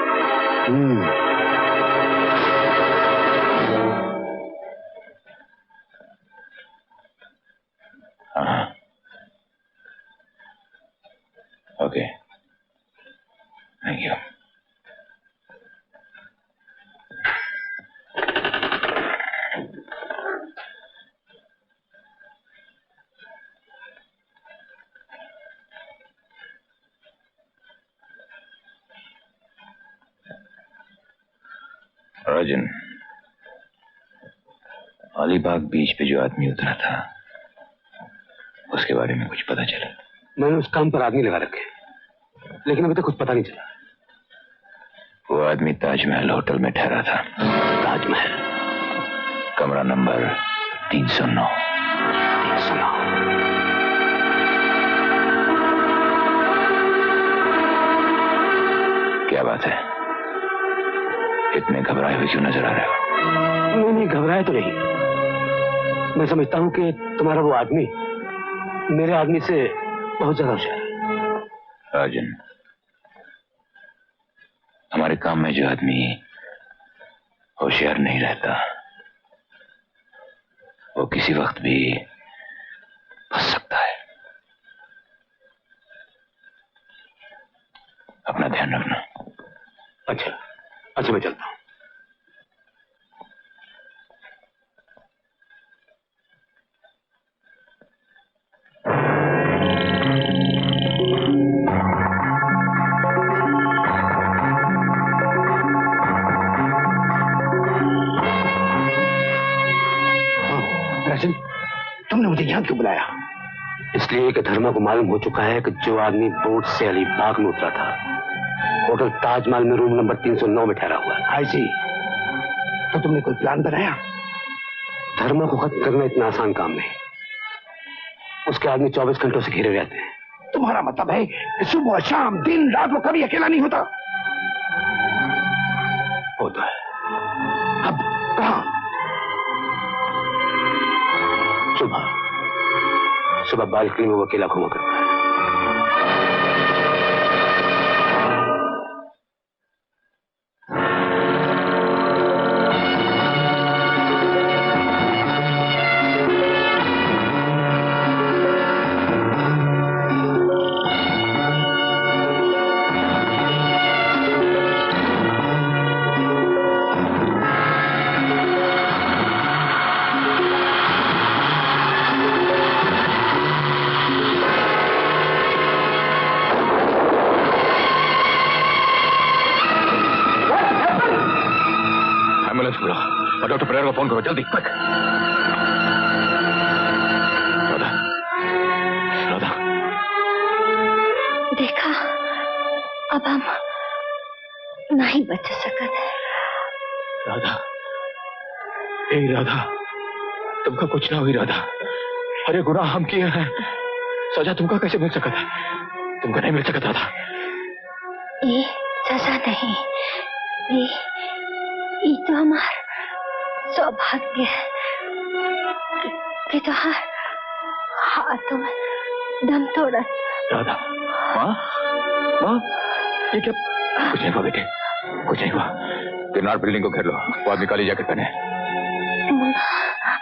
हाँ, ओके, थैंक यू। राजन, अलीबाग बीच पे जो आदमी उतरा था उसके बारे में कुछ पता चला? मैंने उस काम पर आदमी लगा रखे, लेकिन अभी तक कुछ पता नहीं चला। वो आदमी ताजमहल होटल में ठहरा था। ताजमहल, कमरा नंबर 309। 309। क्या बात है, इतने घबराए हुए क्यों नजर आ रहे हो? नहीं, घबराए तो नहीं। मैं समझता हूँ कि तुम्हारा वो आदमी मेरे आदमी से बहुत ज्यादा होशियार है। राजन, हमारे काम में जो आदमी होशियार नहीं रहता वो किसी वक्त भी फंस सकता है। अपना ध्यान रखना। अच्छा, मैं चलता हूँ। राजन, तुमने मुझे यहाँ क्यों बुलाया? इसलिए कि धर्मा को मालूम हो चुका है कि जो आदमी बोट से अलीबाग में उतरा था होटल ताजमहल में रूम नंबर 309 में ठहरा हुआ है। ऐसी तो तुमने कोई प्लान बनाया? धर्मा को खत्म करना इतना आसान काम नहीं। उसके आदमी 24 घंटों से घिरे रहते हैं। तुम्हारा मतलब है कि सुबह शाम दिन रात वो कभी अकेला नहीं होता? होता है। अब कहाँ? सुबह बालकनी में वो अकेला घूमा करता है। और डॉक्टर परेरा को फोन करो जल्दी, क्विक। राधा, राधा, देखा, अब हम नहीं बच सकते। राधा, ए राधा, तुमका कुछ ना हुई राधा। अरे गुनाह हम किए हैं, सजा तुमका कैसे मिल सकता है? तुमको नहीं मिल सकता राधा। ये सजा नहीं, ये तो हमारा सौभाग्य है कि तुम्हारे हाथों में दम तोड़ा। राधा, माँ, माँ, ये क्या? कुछ नहीं हुआ बेटे, कुछ नहीं हुआ। किरनार बिल्डिंग को घेर लो, वो आदमी काली जैकेट पहने।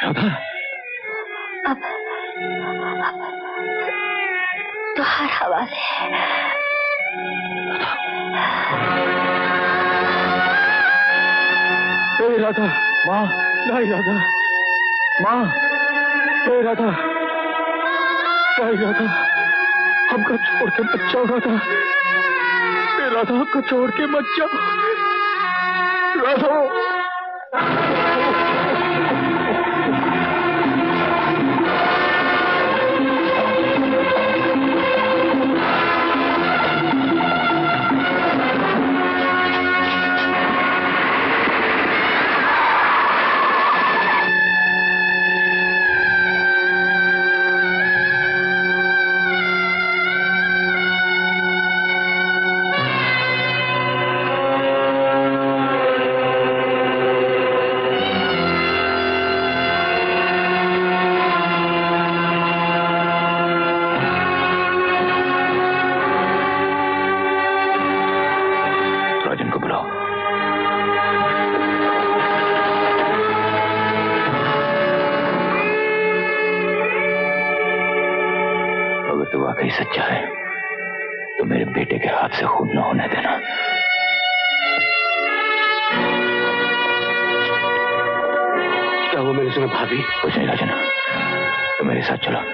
राधा, अब तो हर हवाले। राधा, माँ, नहीं राधा, माँ, राधा, नहीं राधा, हमको छोड़ के मत जाओ राधा, राधा, हमको छोड़ के मत जाओ राधा। सच्चा है तो मेरे बेटे के हाथ से खून न होने देना। क्या हुआ मेरे सुना भाभी? कुछ नहीं राजन, तो मेरे साथ चलो।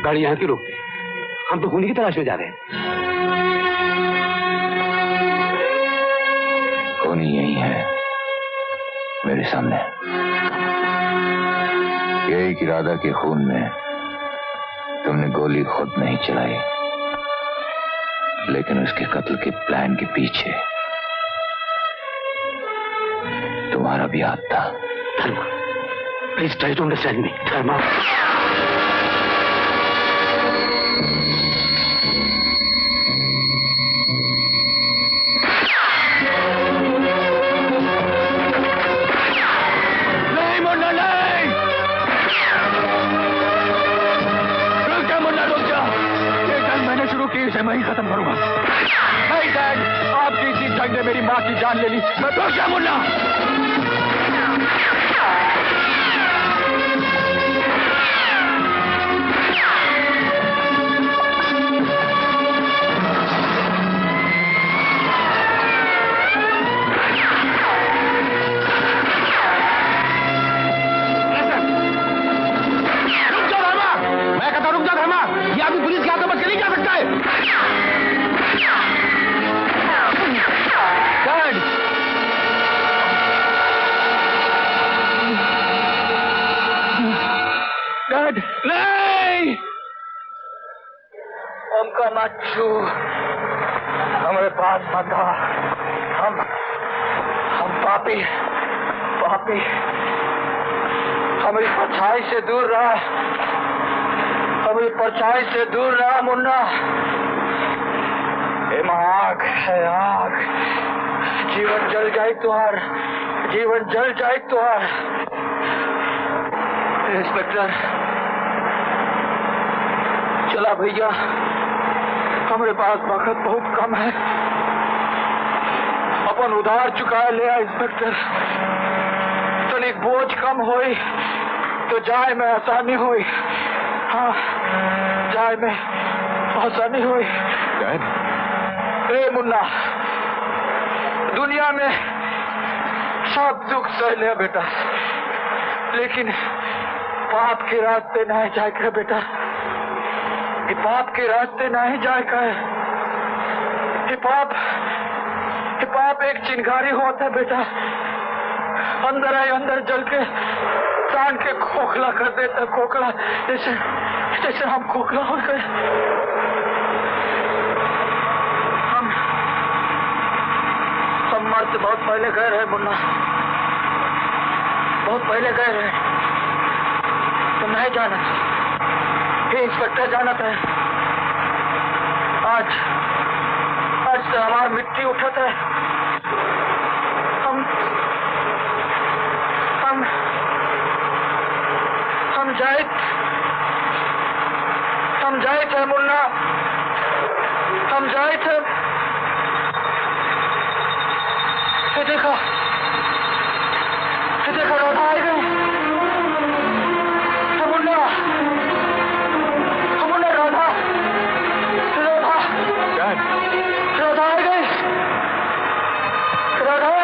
गाड़ी यहाँ क्यों रोकते? हम तो खूनी की तलाश में जा रहे हैं। खूनी यही है मेरे सामने। यही कि राधा के खून में तुमने गोली खुद नहीं चलाई, लेकिन उसके कत्ल के प्लान के पीछे तुम्हारा भी हाथ था। Dharma, please try to understand me. Dharma, नहीं मुन्ना नहीं, रुक जा मुन्ना रुक जा। ये जंग मैंने शुरू की, इसे मैं ही खत्म करूंगा। नहीं डैड, आपकी इसी जंग ने मेरी माँ की जान ले ली। मैं रुक जा मुन्ना। रुक जा धर्मा, ये आदमी पुलिस के हाथों बच के नहीं जा सकता है। डैड, डैड, नहीं, हमको मत छू, हमारे पास मत आ। हम पापी पापी, हमारी परछाई से दूर रहा, हमारी परछाई से दूर रहा मुन्ना। आग है आग, जीवन जल जाए तुहार, जीवन जल जाए तुहार। इंस्पेक्टर, चला भैया, हमारे पास वक्त बहुत कम है, अपन उधार चुका ले। इंस्पेक्टर, तनिक बोझ कम होई तो जाए में आसानी हुई। हाँ, जाए में आसानी हुई। ए मुन्ना, दुनिया में सब दुख सह लिया बेटा, लेकिन पाप के रास्ते नहीं जाएगा बेटा। ये पाप के रास्ते नहीं जाएगा। ये पाप एक चिंगारी होता है बेटा, अंदर आए अंदर जल के प्राण के खोखला कर देता। खोखला जैसे हम खोखला हो गए। हम मर से बहुत पहले गए रहे मुन्ना, बहुत पहले गए रहे। तो नहीं जाना, ये इंस्पेक्टर जाना था। आज से हमारा मिट्टी उठत है। हम जाए थे मुन्ना, हम जाए थे। ये देखो राधा आ गई। मुन्ना राधा आ गई। राधा